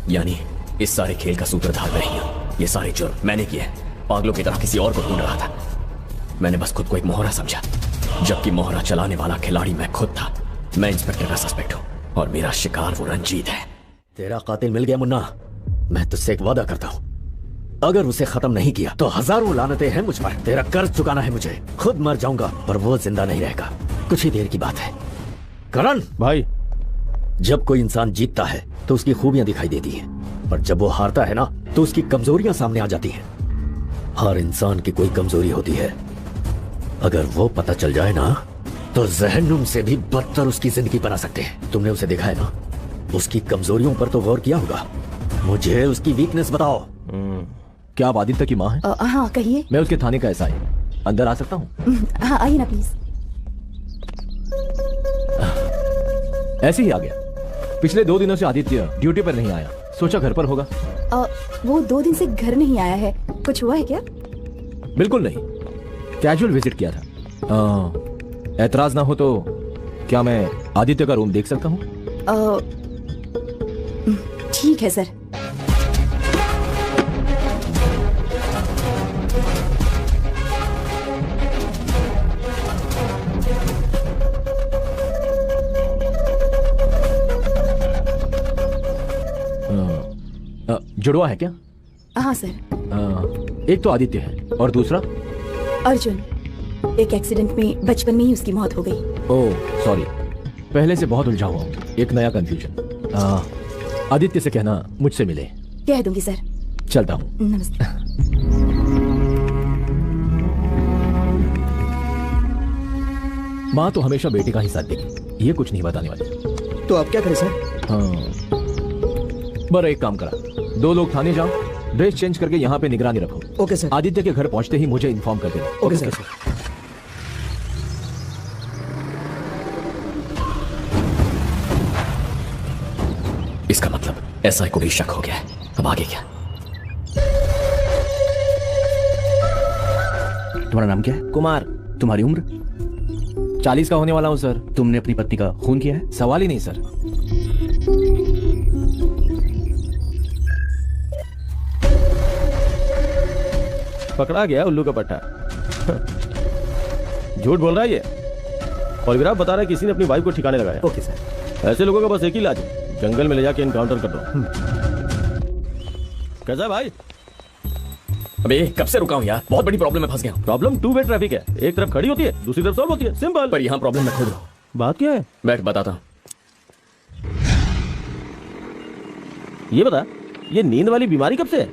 Speaker 15: यानी इस सारे खेल का सूत्रधार मैं ही हूं। ये सारे जुर्म मैंने किए। पागलों की तरह किसी और को ढूंढ रहा था। मैंने बस खुद को एक मोहरा समझा, जबकि मोहरा चलाने वाला खिलाड़ी मैं खुद था। मैं इंस्पेक्टर का सस्पेक्ट हूं और मेरा शिकार वो रंजीत है।
Speaker 1: तेरा कातिल मिल गया मुन्ना। मैं तुझसे एक वादा करता हूं, अगर उसे खत्म नहीं किया तो हजारों लानतें हैं मुझ पर। तेरा कर्ज चुकाना है मुझे। खुद मर जाऊंगा पर वो जिंदा नहीं रहेगा। कुछ ही देर की बात है। करण
Speaker 11: भाई,
Speaker 1: जब कोई इंसान जीतता है तो उसकी खूबियां दिखाई देती हैं, पर जब वो हारता है ना तो उसकी कमजोरियां सामने आ जाती हैं। हर इंसान की कोई कमजोरी होती है, अगर वो पता चल जाए ना तो जहन्नुम से भी बदतर उसकी जिंदगी बना सकते हैं। तुमने उसे देखा है ना, उसकी कमजोरियों पर तो गौर किया होगा। मुझे उसकी वीकनेस बताओ।
Speaker 10: क्या आप आदित्य की माँ है?
Speaker 4: हाँ कहिए।
Speaker 10: मैं उसके थाने का एसआई, अंदर आ सकता हूँ?
Speaker 4: हाँ आइए ना प्लीज।
Speaker 10: ऐसे ही आ गया। पिछले 2 दिनों से आदित्य ड्यूटी पर नहीं आया, सोचा घर पर होगा।
Speaker 4: वो 2 दिन से घर नहीं आया है, कुछ हुआ है क्या?
Speaker 10: बिल्कुल नहीं, कैजुअल विजिट किया था। ऐतराज ना हो तो क्या मैं आदित्य का रूम देख सकता हूँ?
Speaker 4: ठीक है सर।
Speaker 10: जुड़वा है क्या?
Speaker 4: हाँ सर।
Speaker 10: एक तो आदित्य है और दूसरा
Speaker 4: अर्जुन। एक एक्सीडेंट में बचपन में ही उसकी मौत हो गई।
Speaker 10: ओह सॉरी, पहले से बहुत उलझा हुआ हूँ। एक नया कंफ्यूजन। आदित्य से कहना मुझसे मिले।
Speaker 4: कह दूंगी सर।
Speaker 10: चलता हूँ।
Speaker 4: नमस्ते।
Speaker 10: माँ तो हमेशा बेटे का ही साथ देगी, ये कुछ नहीं बताने वाली।
Speaker 5: तो अब क्या करें सर?
Speaker 10: हाँ, बड़ा एक काम करा, 2 लोग थाने जाओ, ड्रेस चेंज करके यहाँ पे निगरानी रखो।
Speaker 5: Okay sir.
Speaker 10: आदित्य के घर पहुंचते ही मुझे इन्फॉर्म कर देना।
Speaker 5: Okay sir.
Speaker 15: इसका मतलब एसआई को भी शक हो गया है। अब आगे क्या?
Speaker 21: तुम्हारा नाम क्या है?
Speaker 10: कुमार।
Speaker 21: तुम्हारी उम्र?
Speaker 10: 40 का होने वाला हूँ सर।
Speaker 21: तुमने अपनी पत्नी का खून किया है?
Speaker 10: सवाल ही नहीं सर।
Speaker 11: पकड़ा गया उल्लू का पट्टा। झूठ बोल रहा है ये। पॉलीग्राफ बता रहा है किसी ने अपनी वाइफ को ठिकाने लगाया।
Speaker 5: Okay sir.
Speaker 11: ऐसे लोगों का बस एक ही इलाज है, जंगल में ले जाके इनकाउंटर कर दो। कैसा है भाई?
Speaker 15: अबे कब से रुका हूँ यार, बहुत बड़ी प्रॉब्लम में फंस गया हूँ।
Speaker 11: प्रॉब्लम 2 वे ट्रैफिक है, एक तरफ खड़ी होती है, दूसरी तरफ सॉल्व होती है। सिंपल।
Speaker 15: पर यहाँ प्रॉब्लम मैं खुद हूँ।
Speaker 11: बात क्या है?
Speaker 15: बैठ बताता हूँ।
Speaker 11: ये बता, ये नींद वाली बीमारी कब से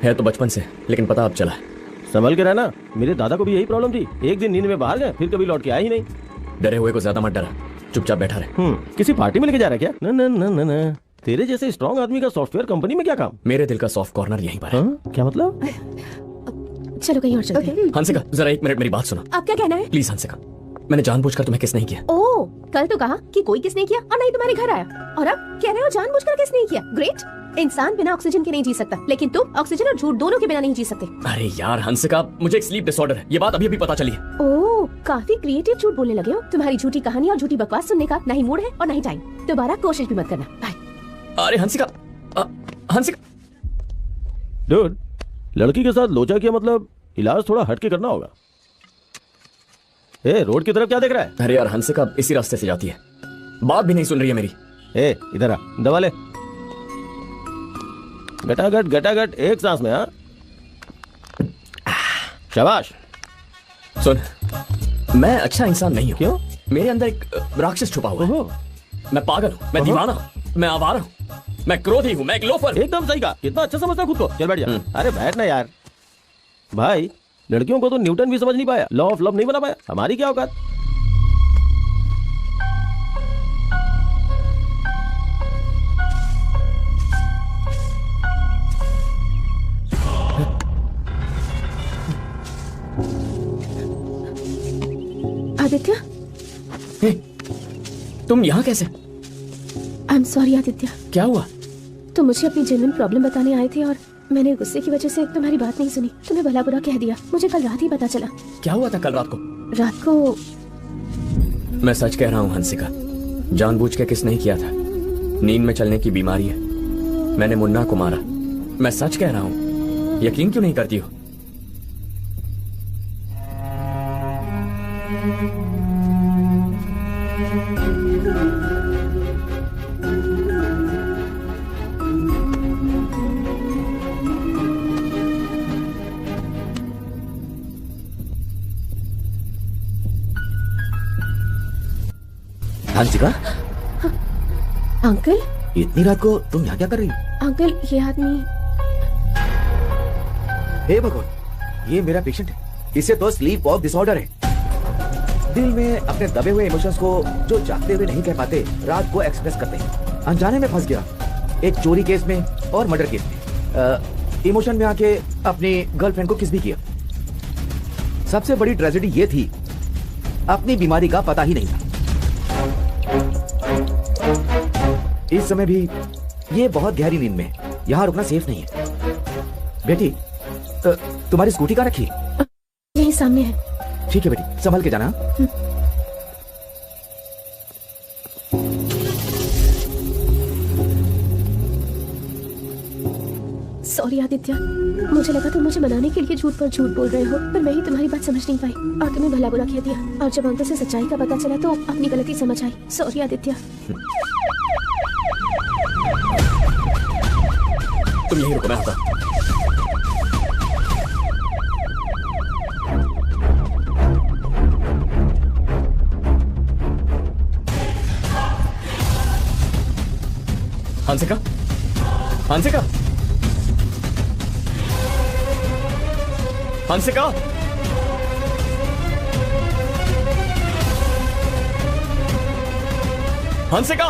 Speaker 15: है? तो बचपन से, लेकिन पता अब चला।
Speaker 11: संभल के रहना, मेरे दादा को भी यही प्रॉब्लम थी। एक दिन नींद में बाहर गए, फिर कभी लौट के आए ही नहीं।
Speaker 15: डरे हुए को ज्यादा मत डरा, चुपचाप बैठा रहे।
Speaker 11: किसी पार्टी में लेके जा रहा है क्या? न न न न न। तेरे जैसे स्ट्रॉन्ग आदमी का सॉफ्टवेयर कंपनी में क्या काम?
Speaker 15: मेरे दिल का सॉफ्ट कॉर्नर यहीं पर है।
Speaker 11: क्या मतलब?
Speaker 2: चलो कहीं और चलते हैं।
Speaker 15: हंसिका जरा 1 मिनट मेरी बात सुनो।
Speaker 2: आप क्या कहना है?
Speaker 15: प्लीज हंसिका, मैंने जानबूझकर तुम्हें किस नहीं किया।
Speaker 2: ओह, कल तो कहा कि कोई किस नहीं किया और नहीं तुम्हारे घर आया, और अब कह रहे हो जानबूझकर किस नहीं किया। ग्रेट। इंसान बिना ऑक्सीजन के नहीं जी सकता, लेकिन तुम ऑक्सीजन और झूठ दोनों के बिना नहीं जी सकते।
Speaker 15: अरे यार हंसिका, मुझे एक स्लीप डिसऑर्डर है, ये बात अभी अभी पता चली है।
Speaker 2: ओह, काफी क्रिएटिव झूठ बोलने लगे हो। तुम्हारी झूठी कहानी और झूठी बकवास सुनने का नहीं मूड है और नहीं टाइम। दोबारा कोशिश भी मत करना। बाय।
Speaker 15: अरे हंसिका, हंसिका
Speaker 7: डूड, लड़की के साथ लोचा किया मतलब इलाज थोड़ा हटके करना होगा। ए, रोड की तरफ क्या देख रहा है?
Speaker 15: अरे यार, हंसिका इसी रास्ते से जाती है, बात भी नहीं सुन रही है मेरी।
Speaker 7: ए, इधर आ, दबा ले। गटागट गटागट, एक सांस में। हाँ, शाबाश।
Speaker 15: सुन, मैं अच्छा इंसान नहीं हूँ।
Speaker 7: क्यों?
Speaker 15: मेरे अंदर एक राक्षस छुपा हुआ है। मैं पागल हूँ, मैं दीवाना हूँ, मैं आवारा हूँ, मैं क्रोधी हूँ, मैं एक लोफर।
Speaker 7: एकदम सही कहा, कितना अच्छा समझता खुद को। चल बैठ जा। अरे बैठ ना यार। भाई, लड़कियों को तो न्यूटन भी समझ नहीं पाया, लॉ ऑफ लव नहीं बना पाया, हमारी क्या औकात।
Speaker 2: आदित्य,
Speaker 15: तुम यहाँ कैसे?
Speaker 2: I am sorry Aditya.
Speaker 15: क्या हुआ?
Speaker 2: तुम मुझे अपनी जेन्युइन प्रॉब्लम बताने आए थे और मैंने गुस्से की वजह से तुम्हारी बात नहीं सुनी, तुम्हें भला बुरा कह दिया। मुझे कल रात ही पता चला।
Speaker 15: क्या हुआ था कल रात को?
Speaker 2: रात को
Speaker 15: मैं सच कह रहा हूँ हंसिका, जानबूझ के किस नहीं किया था। नींद में चलने की बीमारी है, मैंने मुन्ना को मारा। मैं सच कह रहा हूँ, यकीन क्यों नहीं करती हो?
Speaker 20: हंसिका,
Speaker 2: अंकल,
Speaker 20: इतनी रात को तुम यहाँ क्या कर रही हो?
Speaker 2: अंकल, ये आदमी।
Speaker 20: हे भगवान, ये मेरा पेशेंट है, इसे तो स्लीप वॉक डिसऑर्डर है। दिल में अपने दबे हुए इमोशंस को जो जागते हुए नहीं कह पाते, रात को एक्सप्रेस करते हैं। अनजाने में फंस गया, एक चोरी केस में और मर्डर केस में। इमोशन में आके अपनी गर्लफ्रेंड को किस भी किया। सबसे बड़ी ट्रेजेडी ये थी, अपनी बीमारी का पता ही नहीं था। इस समय भी ये बहुत गहरी नींद में, यहाँ रुकना सेफ नहीं है। बेटी, तुम्हारी स्कूटी कहाँ रखी?
Speaker 2: यही सामने है।
Speaker 20: ठीक है बेटी, संभल के जाना।
Speaker 2: सॉरी आदित्य, मुझे लगा तुम मुझे मनाने के लिए झूठ पर झूठ बोल रहे हो, पर मैं ही तुम्हारी बात समझ नहीं पाई और तुम्हें भला बुरा कह दिया। और जब अंकल से सच्चाई का पता चला तो अपनी गलती समझ आई। सॉरी आदित्य।
Speaker 15: तुम यहीं रुको, मैं आता। हंसिका, हंसिका, हंसिका, हंसिका।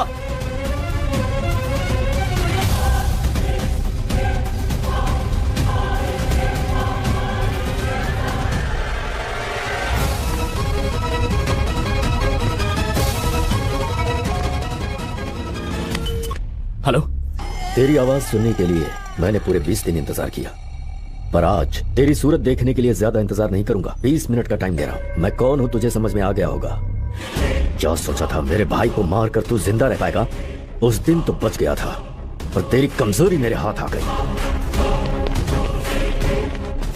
Speaker 15: हेलो।
Speaker 1: तेरी आवाज सुनने के लिए मैंने पूरे 20 दिन इंतजार किया, पर आज तेरी सूरत देखने के लिए ज्यादा इंतजार नहीं करूंगा। 20 मिनट का टाइम दे रहा हूं। मैं कौन हूं तुझे समझ में आ गया होगा। क्या सोचा था मेरे भाई को मार कर तू जिंदा रह पाएगा? उस दिन तो बच गया था, पर तेरी कमजोरी मेरे हाथ आ गई।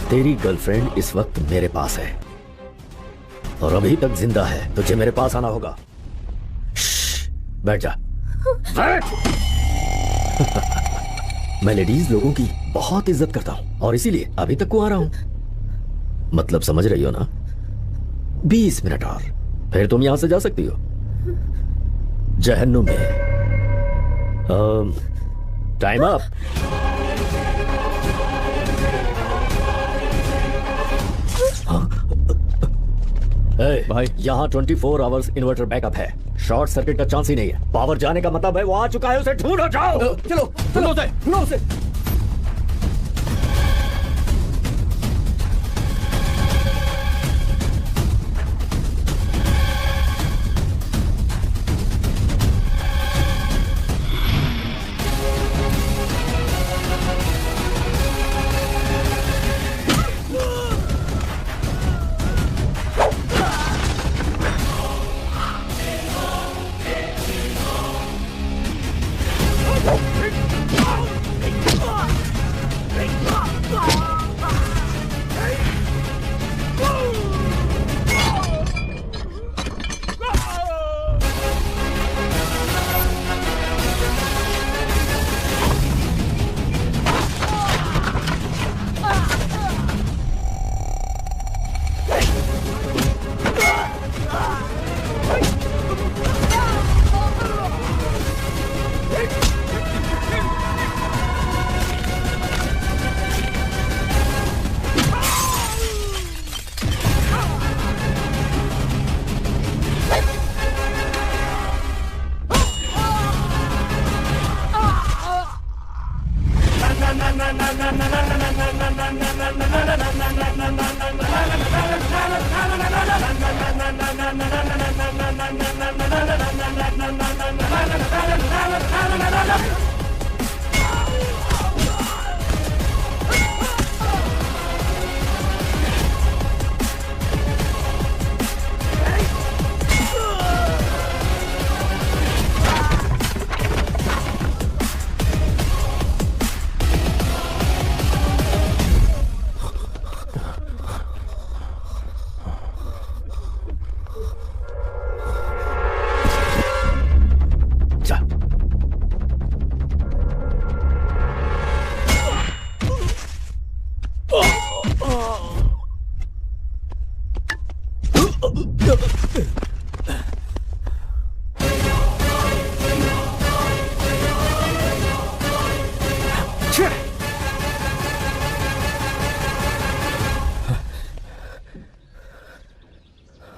Speaker 1: तेरी गर्लफ्रेंड इस वक्त मेरे पास है और अभी तक जिंदा है। तुझे मेरे पास आना होगा। बैठ जा, बैठ। मैं लेडीज लोगों की बहुत इज्जत करता हूं और इसीलिए अभी तक को आ रहा हूं। मतलब समझ रही हो ना? 20 मिनट और फिर तुम यहां से जा सकती हो जहन्नुम में। Time up. भाई, यहाँ 24 आवर्स इन्वर्टर बैकअप है। शॉर्ट सर्किट का चांस ही नहीं है। पावर जाने का मतलब है वो आ चुका है, उसे ढूंढो। जाओ,
Speaker 20: चलो चलो उसे, ढूंढो उसे।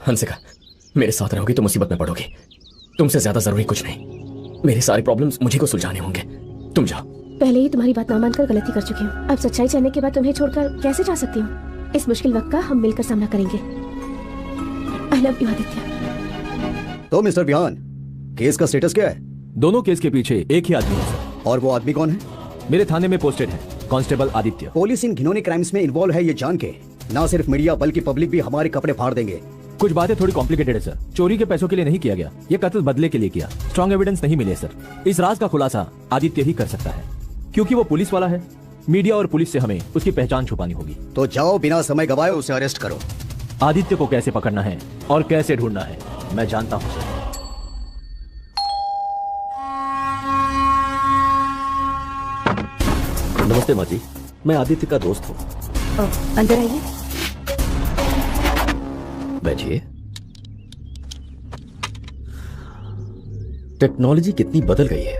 Speaker 15: हंसिका, मेरे साथ रहोगी तो मुसीबत में पड़ोगी। तुमसे ज्यादा जरूरी कुछ नहीं। मेरे सारे प्रॉब्लम्स मुझे को सुलझाने होंगे। तुम जाओ।
Speaker 2: पहले ही तुम्हारी बात ना मानकर गलती कर चुकी हूँ। अब सच्चाई जानने के बाद तुम्हें छोड़कर कैसे जा सकती हूँ? इस मुश्किल वक्त का हम मिलकर सामना करेंगे। I love you Aditya.
Speaker 12: तो मिस्टर बिहान, केस का स्टेटस क्या है?
Speaker 10: दोनों केस के पीछे एक ही आदमी है सर।
Speaker 12: और वो आदमी कौन है?
Speaker 10: मेरे थाने में पोस्टेड है, कांस्टेबल आदित्य।
Speaker 12: पुलिस इन घिनौने क्राइम्स में इन्वॉल्व है ये जान के ना सिर्फ मीडिया बल्कि पब्लिक भी हमारे कपड़े फाड़ देंगे।
Speaker 10: कुछ बातें थोड़ी कॉम्प्लिकेटेड है सर। चोरी के पैसों के लिए नहीं किया गया, ये कत्ल बदले के लिए किया। स्ट्रॉन्ग एविडेंस नहीं मिले सर। इस राज का खुलासा आदित्य ही कर सकता है, क्योंकि वो पुलिस वाला है। मीडिया और पुलिस से हमें उसकी पहचान छुपानी होगी।
Speaker 12: तो जाओ, बिना समय गवाए उसे अरेस्ट करो।
Speaker 10: आदित्य को कैसे पकड़ना है और कैसे ढूंढना है मैं जानता हूँ सर।
Speaker 1: नमस्ते माँ जी, मैं आदित्य का दोस्त हूँ।
Speaker 2: अंदर आइए।
Speaker 1: बैठिए। टेक्नोलॉजी कितनी बदल गई है।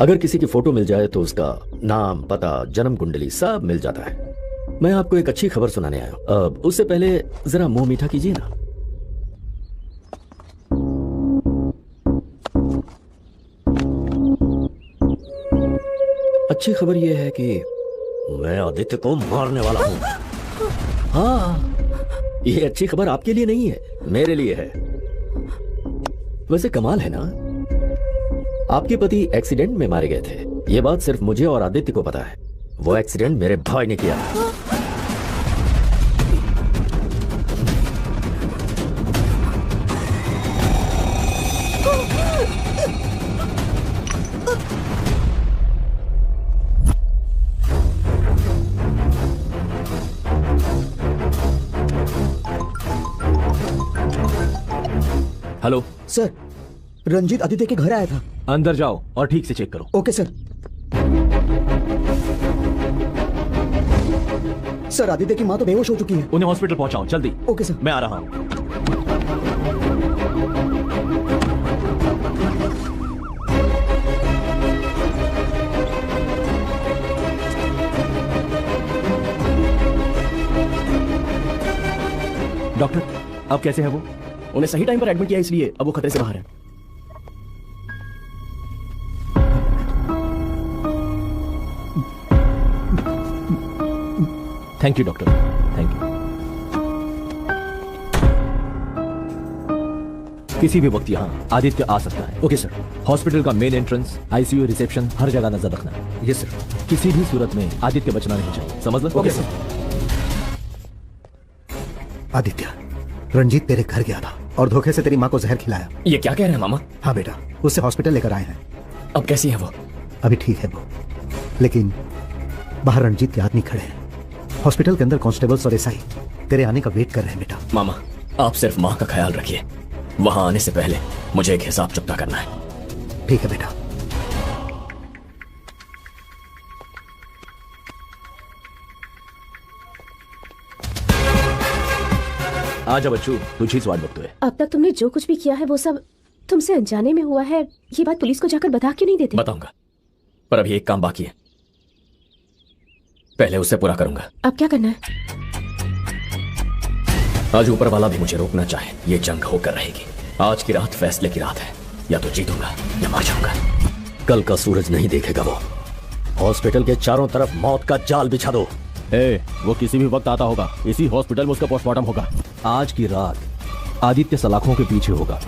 Speaker 1: अगर किसी की फोटो मिल जाए तो उसका नाम, पता, जन्म कुंडली सब मिल जाता है। मैं आपको एक अच्छी खबर सुनाने आया हूं। उससे पहले जरा मुंह मीठा कीजिए ना। अच्छी खबर यह है कि मैं आदित्य को मारने वाला हूं। हाँ, ये अच्छी खबर आपके लिए नहीं है, मेरे लिए है। वैसे कमाल है ना, आपके पति एक्सीडेंट में मारे गए थे। ये बात सिर्फ मुझे और आदित्य को पता है। वो एक्सीडेंट मेरे भाई ने किया।
Speaker 10: हेलो
Speaker 12: सर, रंजीत आदित्य के घर आया था।
Speaker 10: अंदर जाओ और ठीक से चेक करो।
Speaker 12: Okay sir. सर, आदित्य की माँ तो बेहोश हो चुकी है।
Speaker 10: उन्हें हॉस्पिटल पहुंचाओ जल्दी।
Speaker 12: Okay sir.
Speaker 10: मैं आ रहा हूं। डॉक्टर, अब कैसे है वो?
Speaker 7: उन्हें सही टाइम पर एडमिट किया, इसलिए अब वो खतरे से बाहर है।
Speaker 10: Thank you doctor, thank you. किसी भी वक्त यहाँ आदित्य आ सकता है।
Speaker 7: Okay sir.
Speaker 10: हॉस्पिटल का मेन एंट्रेंस, आईसीयू, रिसेप्शन, हर जगह नजर रखना।
Speaker 12: Yes sir.
Speaker 10: किसी भी सूरत में आदित्य बचना नहीं चाहिए, समझ लो?
Speaker 12: Okay sir.
Speaker 5: आदित्य, रंजीत तेरे घर गया था और धोखे से तेरी माँ को जहर खिलाया।
Speaker 15: ये क्या कह रहे हैं मामा?
Speaker 5: हाँ बेटा, उससे हॉस्पिटल लेकर आए हैं।
Speaker 15: अब कैसी है वो?
Speaker 5: अभी ठीक है वो, लेकिन बाहर रंजीत के आदमी खड़े हैं। हॉस्पिटल के अंदर कांस्टेबल्स और एसआई तेरे आने का वेट कर रहे हैं बेटा।
Speaker 15: मामा, आप सिर्फ माँ का ख्याल रखिए। वहां आने से पहले मुझे एक हिसाब चुकता करना है।
Speaker 5: ठीक है बेटा।
Speaker 10: आजा बच्चू, तुझी स्वाद वक्त है।
Speaker 2: अब तक तुमने जो कुछ भी किया है वो सब तुमसे अनजाने में हुआ है। ये बात पुलिस को जाकर बता क्यों नहीं देते?
Speaker 15: बताऊंगा, पर अभी एक काम बाकी है, पहले उसे पूरा करूंगा।
Speaker 2: अब क्या करना है?
Speaker 15: आज ऊपर वाला भी मुझे रोकना चाहे, ये जंग होकर रहेगी। आज की रात फैसले की रात है, या तो जीतूंगा या मर जाऊंगा।
Speaker 1: कल का सूरज नहीं देखेगा वो, हॉस्पिटल के चारों तरफ मौत का जाल बिछा दो।
Speaker 10: वो किसी भी वक्त आता होगा। इसी हॉस्पिटल में उसका पोस्टमार्टम होगा। आज की रात आदित्य सलाखों के पीछे होगा।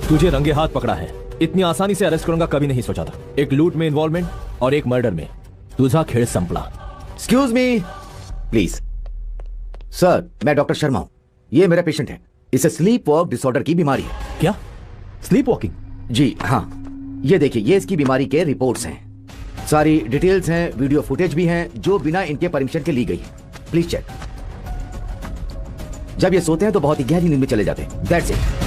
Speaker 11: तुझे रंगे हाथ पकड़ा है। इतनी आसानी से अरेस्ट करूंगा कभी नहीं सोचा था। एक लूट में इन्वॉल्वमेंट और एक मर्डर में तुझा खेल संपला।
Speaker 20: Excuse me please. सर, मैं डॉक्टर शर्मा हूं। ये मेरा पेशेंट है। इसे स्लीप वॉक डिसऑर्डर की बीमारी है।
Speaker 10: क्या? Sleep walking?
Speaker 20: जी हाँ। ये देखिए, ये इसकी बीमारी के रिपोर्ट्स हैं। सारी डिटेल्स हैं, वीडियो फुटेज भी हैं जो बिना इनके परमिशन के ली गई है। Please check. जब ये सोते हैं तो बहुत ही गहरी नींद में चले जाते हैं। That's it.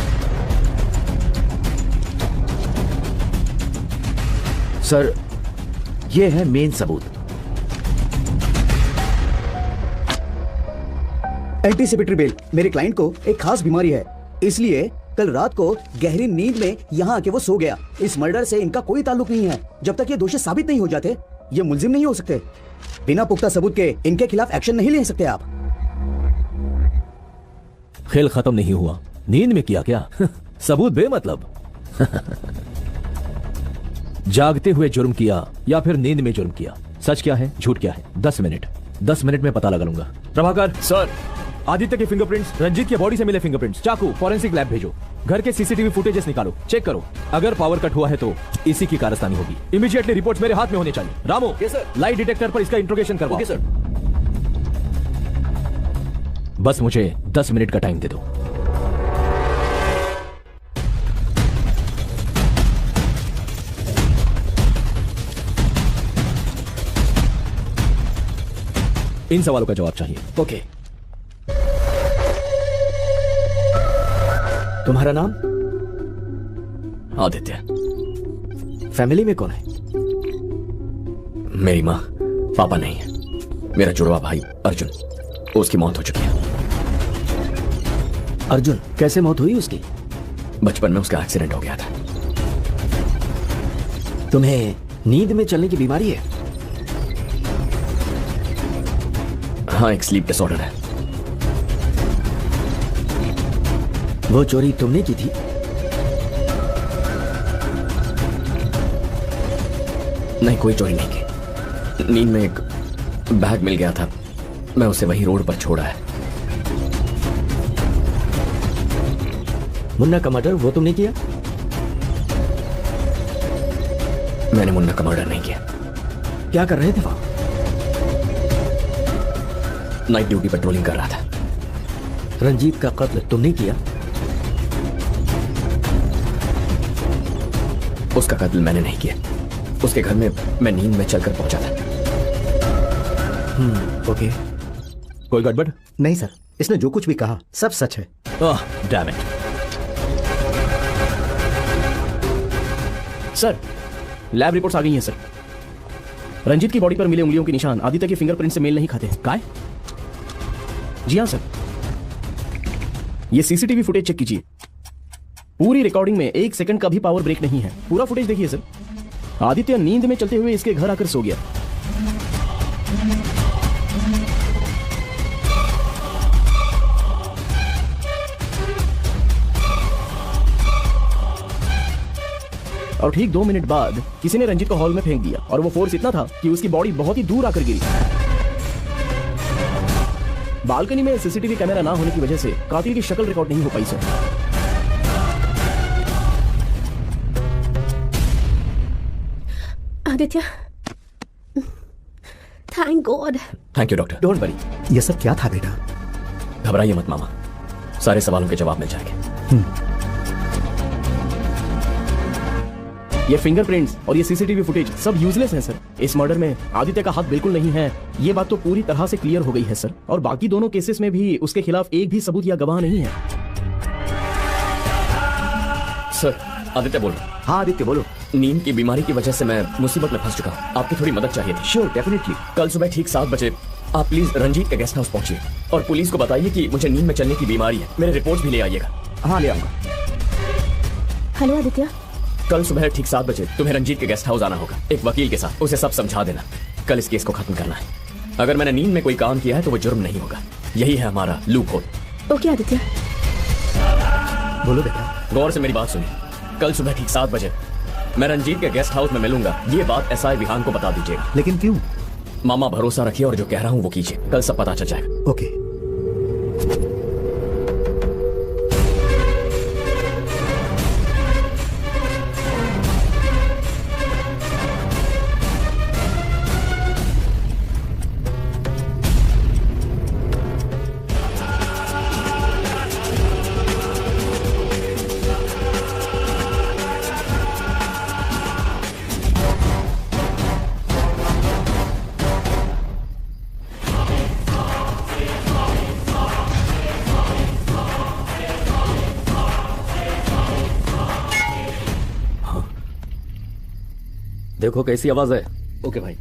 Speaker 20: सर, ये है मेन सबूत।
Speaker 12: Anticipatory bail. मेरे क्लाइंट को एक खास बीमारी है, इसलिए कल रात को गहरी नींद में यहाँ आके वो सो गया। इस मर्डर से इनका कोई ताल्लुक नहीं है। जब तक ये दोषी साबित नहीं हो जाते, ये मुलजिम नहीं हो सकते। बिना पुख्ता सबूत के इनके खिलाफ एक्शन नहीं ले सकते आप।
Speaker 11: खेल खत्म नहीं हुआ। नींद में किया क्या? सबूत बेमतलब। जागते हुए जुर्म किया या फिर नींद में जुर्म किया, सच क्या है झूठ क्या है? 10 मिनट में पता लगा लूंगा। प्रभाकर
Speaker 10: सर,
Speaker 11: आदित्य के फिंगरप्रिंट्स, रंजीत के बॉडी से मिले फिंगरप्रिंट्स, चाकू फॉरेंसिक लैब भेजो। घर के सीसीटीवी फुटेजेस निकालो, चेक करो। अगर पावर कट हुआ है तो इसी की कारस्तानी होगी। इमीडिएटली रिपोर्ट्स मेरे हाथ में होने चाहिए। रामू, लाइट डिटेक्टर पर इसका इंट्रोगेशन करवाओ।
Speaker 7: Okay sir.
Speaker 11: बस मुझे 10 मिनट का टाइम दे दो। इन सवालों का जवाब चाहिए।
Speaker 1: ओके। तुम्हारा नाम?
Speaker 15: आदित्य।
Speaker 1: फैमिली में कौन है?
Speaker 15: मेरी माँ, पापा नहीं है। मेरा जुड़वा भाई अर्जुन, उसकी मौत हो चुकी है।
Speaker 1: अर्जुन, कैसे मौत हुई उसकी?
Speaker 15: बचपन में उसका एक्सीडेंट हो गया था।
Speaker 1: तुम्हें नींद में चलने की बीमारी है?
Speaker 15: हाँ, एक स्लीप डिसऑर्डर है।
Speaker 1: वो चोरी तुमने की थी?
Speaker 15: नहीं, कोई चोरी नहीं की। नींद में एक बैग मिल गया था, मैं उसे वहीं रोड पर छोड़ा है।
Speaker 1: मुन्ना का मर्डर वो तुमने किया?
Speaker 15: मैंने मुन्ना का मर्डर नहीं किया।
Speaker 1: क्या कर रहे थे वहां?
Speaker 15: नाइट ड्यूटी पेट्रोलिंग कर रहा था।
Speaker 1: रंजीत का कत्ल तुमने किया?
Speaker 15: उसका कत्ल मैंने नहीं किया। उसके घर में मैं नींद में चलकर पहुंचा था।
Speaker 1: ओके।
Speaker 11: कोई गड़बड़?
Speaker 5: नहीं सर, इसने जो कुछ भी कहा सब सच है।
Speaker 11: Damn it.
Speaker 7: Sir, lab reports आ गई हैं सर। रंजीत की बॉडी पर मिले उंगलियों के निशान आदित्य के फिंगरप्रिंट से मेल नहीं खाते। काय? जी हाँ सर। ये सीसीटीवी फुटेज चेक कीजिए। पूरी रिकॉर्डिंग में 1 सेकंड का भी पावर ब्रेक नहीं है। पूरा फुटेज देखिए सर। आदित्य नींद में चलते हुए इसके घर आकर सो गया। और ठीक 2 मिनट बाद किसी ने रंजीत को हॉल में फेंक दिया और वो फोर्स इतना था कि उसकी बॉडी बहुत ही दूर आकर गिरी। बालकनी में सीसीटीवी कैमरा ना होने की वजह से कातिल की शक्ल रिकॉर्ड नहीं हो पाई sir.
Speaker 2: Aditya, thank God.
Speaker 15: Thank you doctor.
Speaker 5: Don't worry. ये सब क्या था बेटा?
Speaker 15: घबराइए मत मामा, सारे सवालों के जवाब मिल जाएंगे।
Speaker 7: ये फिंगरप्रिंट्स और ये सीसीटीवी फुटेज सब यूजलेस हैं सर। इस मर्डर में आदित्य का हाथ बिल्कुल नहीं है। ये बात तो पूरी तरह से क्लियर हो गई है सर। और बाकी दोनों केसेस में भी उसके खिलाफ एक भी सबूत या गवाह नहीं है।
Speaker 15: सर, आदित्य बोल रहा हूँ।
Speaker 20: हाँ आदित्य बोलो।
Speaker 15: नींद की बीमारी की वजह से मैं मुसीबत में फंस चुका हूँ। आपकी थोड़ी मदद चाहिए थी।
Speaker 20: Sure, definitely.
Speaker 15: कल सुबह ठीक 7 बजे आप प्लीज रंजीत के गेस्ट हाउस पहुंचिए और पुलिस को बताइए कि मुझे नींद में चलने की बीमारी है। मेरे रिपोर्ट भी ले आइएगा।
Speaker 20: हाँ ले आऊंगा।
Speaker 2: हेलो आदित्य।
Speaker 15: कल सुबह ठीक 7 बजे तुम्हें रंजीत के गेस्ट हाउस आना होगा, एक वकील के साथ। उसे सब समझा देना। कल इस केस को खत्म करना है। अगर मैंने नींद में कोई काम किया है तो वो जुर्म नहीं होगा। यही है हमारा लूप होल।
Speaker 2: ओके आदित्य।
Speaker 5: बोलो बेटा।
Speaker 15: गौर से मेरी बात सुनिए। कल सुबह ठीक 7 बजे मैं रंजीत के गेस्ट हाउस में मिलूंगा। ये बात एसआई विहान को बता दीजिएगा।
Speaker 5: लेकिन क्यों?
Speaker 15: मामा भरोसा रखिए और जो कह रहा हूँ वो कीजिए। कल सब पता चल जाएगा।
Speaker 5: ओके।
Speaker 1: देखो कैसी आवाज है।
Speaker 21: ओके भाई।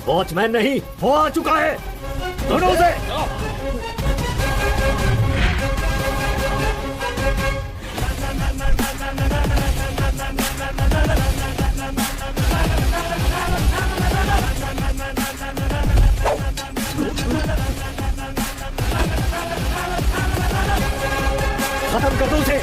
Speaker 1: वॉचमैन नहीं, वो आ चुका है। दोनों से खत्म कर दो उसे।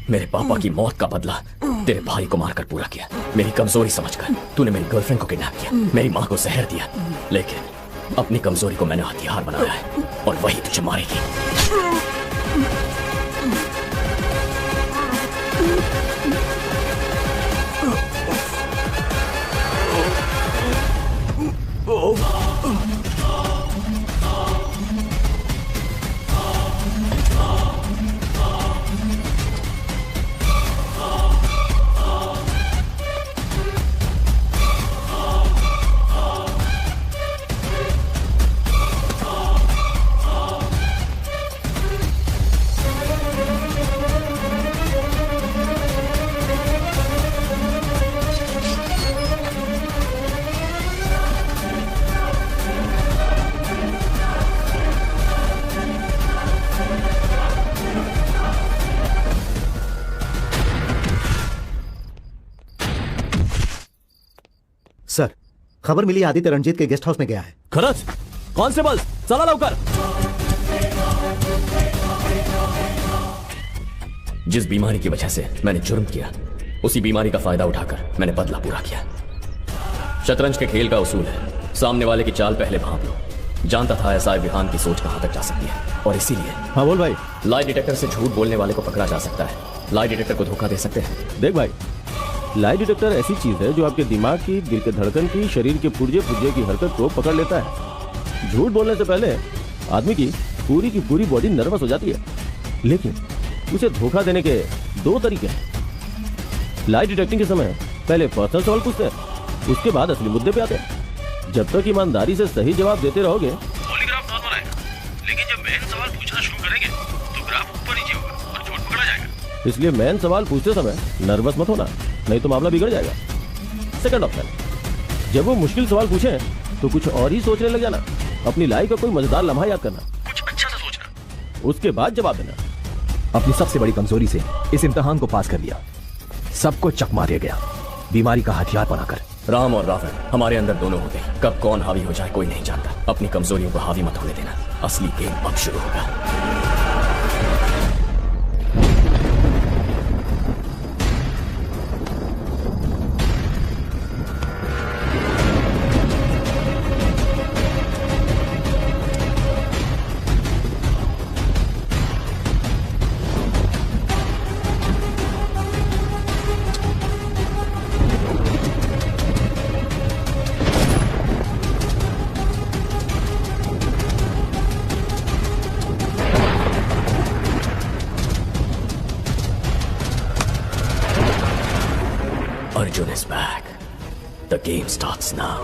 Speaker 15: मेरे पापा की मौत का बदला तेरे भाई को मारकर पूरा किया। मेरी कमजोरी समझकर तूने मेरी गर्लफ्रेंड को किडनैप किया, मेरी माँ को जहर दिया, लेकिन अपनी कमजोरी को मैंने हथियार बनाया है और वही तुझे मारेगी।
Speaker 5: सर, खबर मिली आदित्य रंजीत के गेस्ट हाउस में गया है।
Speaker 11: खरच, कांस्टेबल चला लवकर।
Speaker 15: जिस बीमारी की वजह से मैंने जुर्म किया, उसी बीमारी का फायदा उठाकर मैंने बदला पूरा किया। शतरंज के खेल का उसूल है, सामने वाले की चाल पहले भांप लो। जानता था ऐसा विहान की सोच कहां तक जा सकती है, और इसीलिए
Speaker 10: हाँ बोल भाई।
Speaker 15: लाई डिटेक्टर से झूठ बोलने वाले को पकड़ा जा सकता है, लाई डिटेक्टर को धोखा दे सकते हैं।
Speaker 10: देख भाई, लाई डिटेक्टर ऐसी चीज है जो आपके दिमाग की, दिल के धड़कन की, शरीर के पुर्जे पुर्जे की हरकत को पकड़ लेता है। झूठ बोलने से पहले आदमी की पूरी बॉडी नर्वस हो जाती है, लेकिन उसे धोखा देने के दो तरीके हैं। लाई डिटेक्टिंग के समय पहले पर्सनल सवाल पूछते हैं, उसके बाद असली मुद्दे पे आते हैं। जब तक ईमानदारी से सही जवाब देते रहोगे,
Speaker 17: पॉलीग्राफ नॉर्मल आएगा, लेकिन जब मेन सवाल पूछना शुरू करेंगे तो ग्राफ ऊपर नीचे होगा और झूठ पकड़ा जाएगा।
Speaker 10: इसलिए मेन सवाल पूछते समय नर्वस मत होना, नहीं तो मामला बिगड़ जाएगा। सेकंड ऑप्शन, जब वो मुश्किल सवाल पूछे तो कुछ और ही सोचने लग जाना, अपनी लाइफ का कोई मजेदार लम्हा याद करना,
Speaker 17: कुछ अच्छा सा सोचना,
Speaker 10: उसके बाद जवाब देना।
Speaker 11: अपनी सबसे बड़ी कमजोरी से इस इम्तिहान को पास कर लिया, सबको चकमा दिया गया बीमारी का हथियार बनाकर।
Speaker 15: राम और रावण हमारे अंदर दोनों होते हैं, कब कौन हावी हो जाए कोई नहीं जानता। अपनी कमजोरियों को हावी मत होने देना, असली गेम अब शुरू होगा। Arjun is back. The game starts now.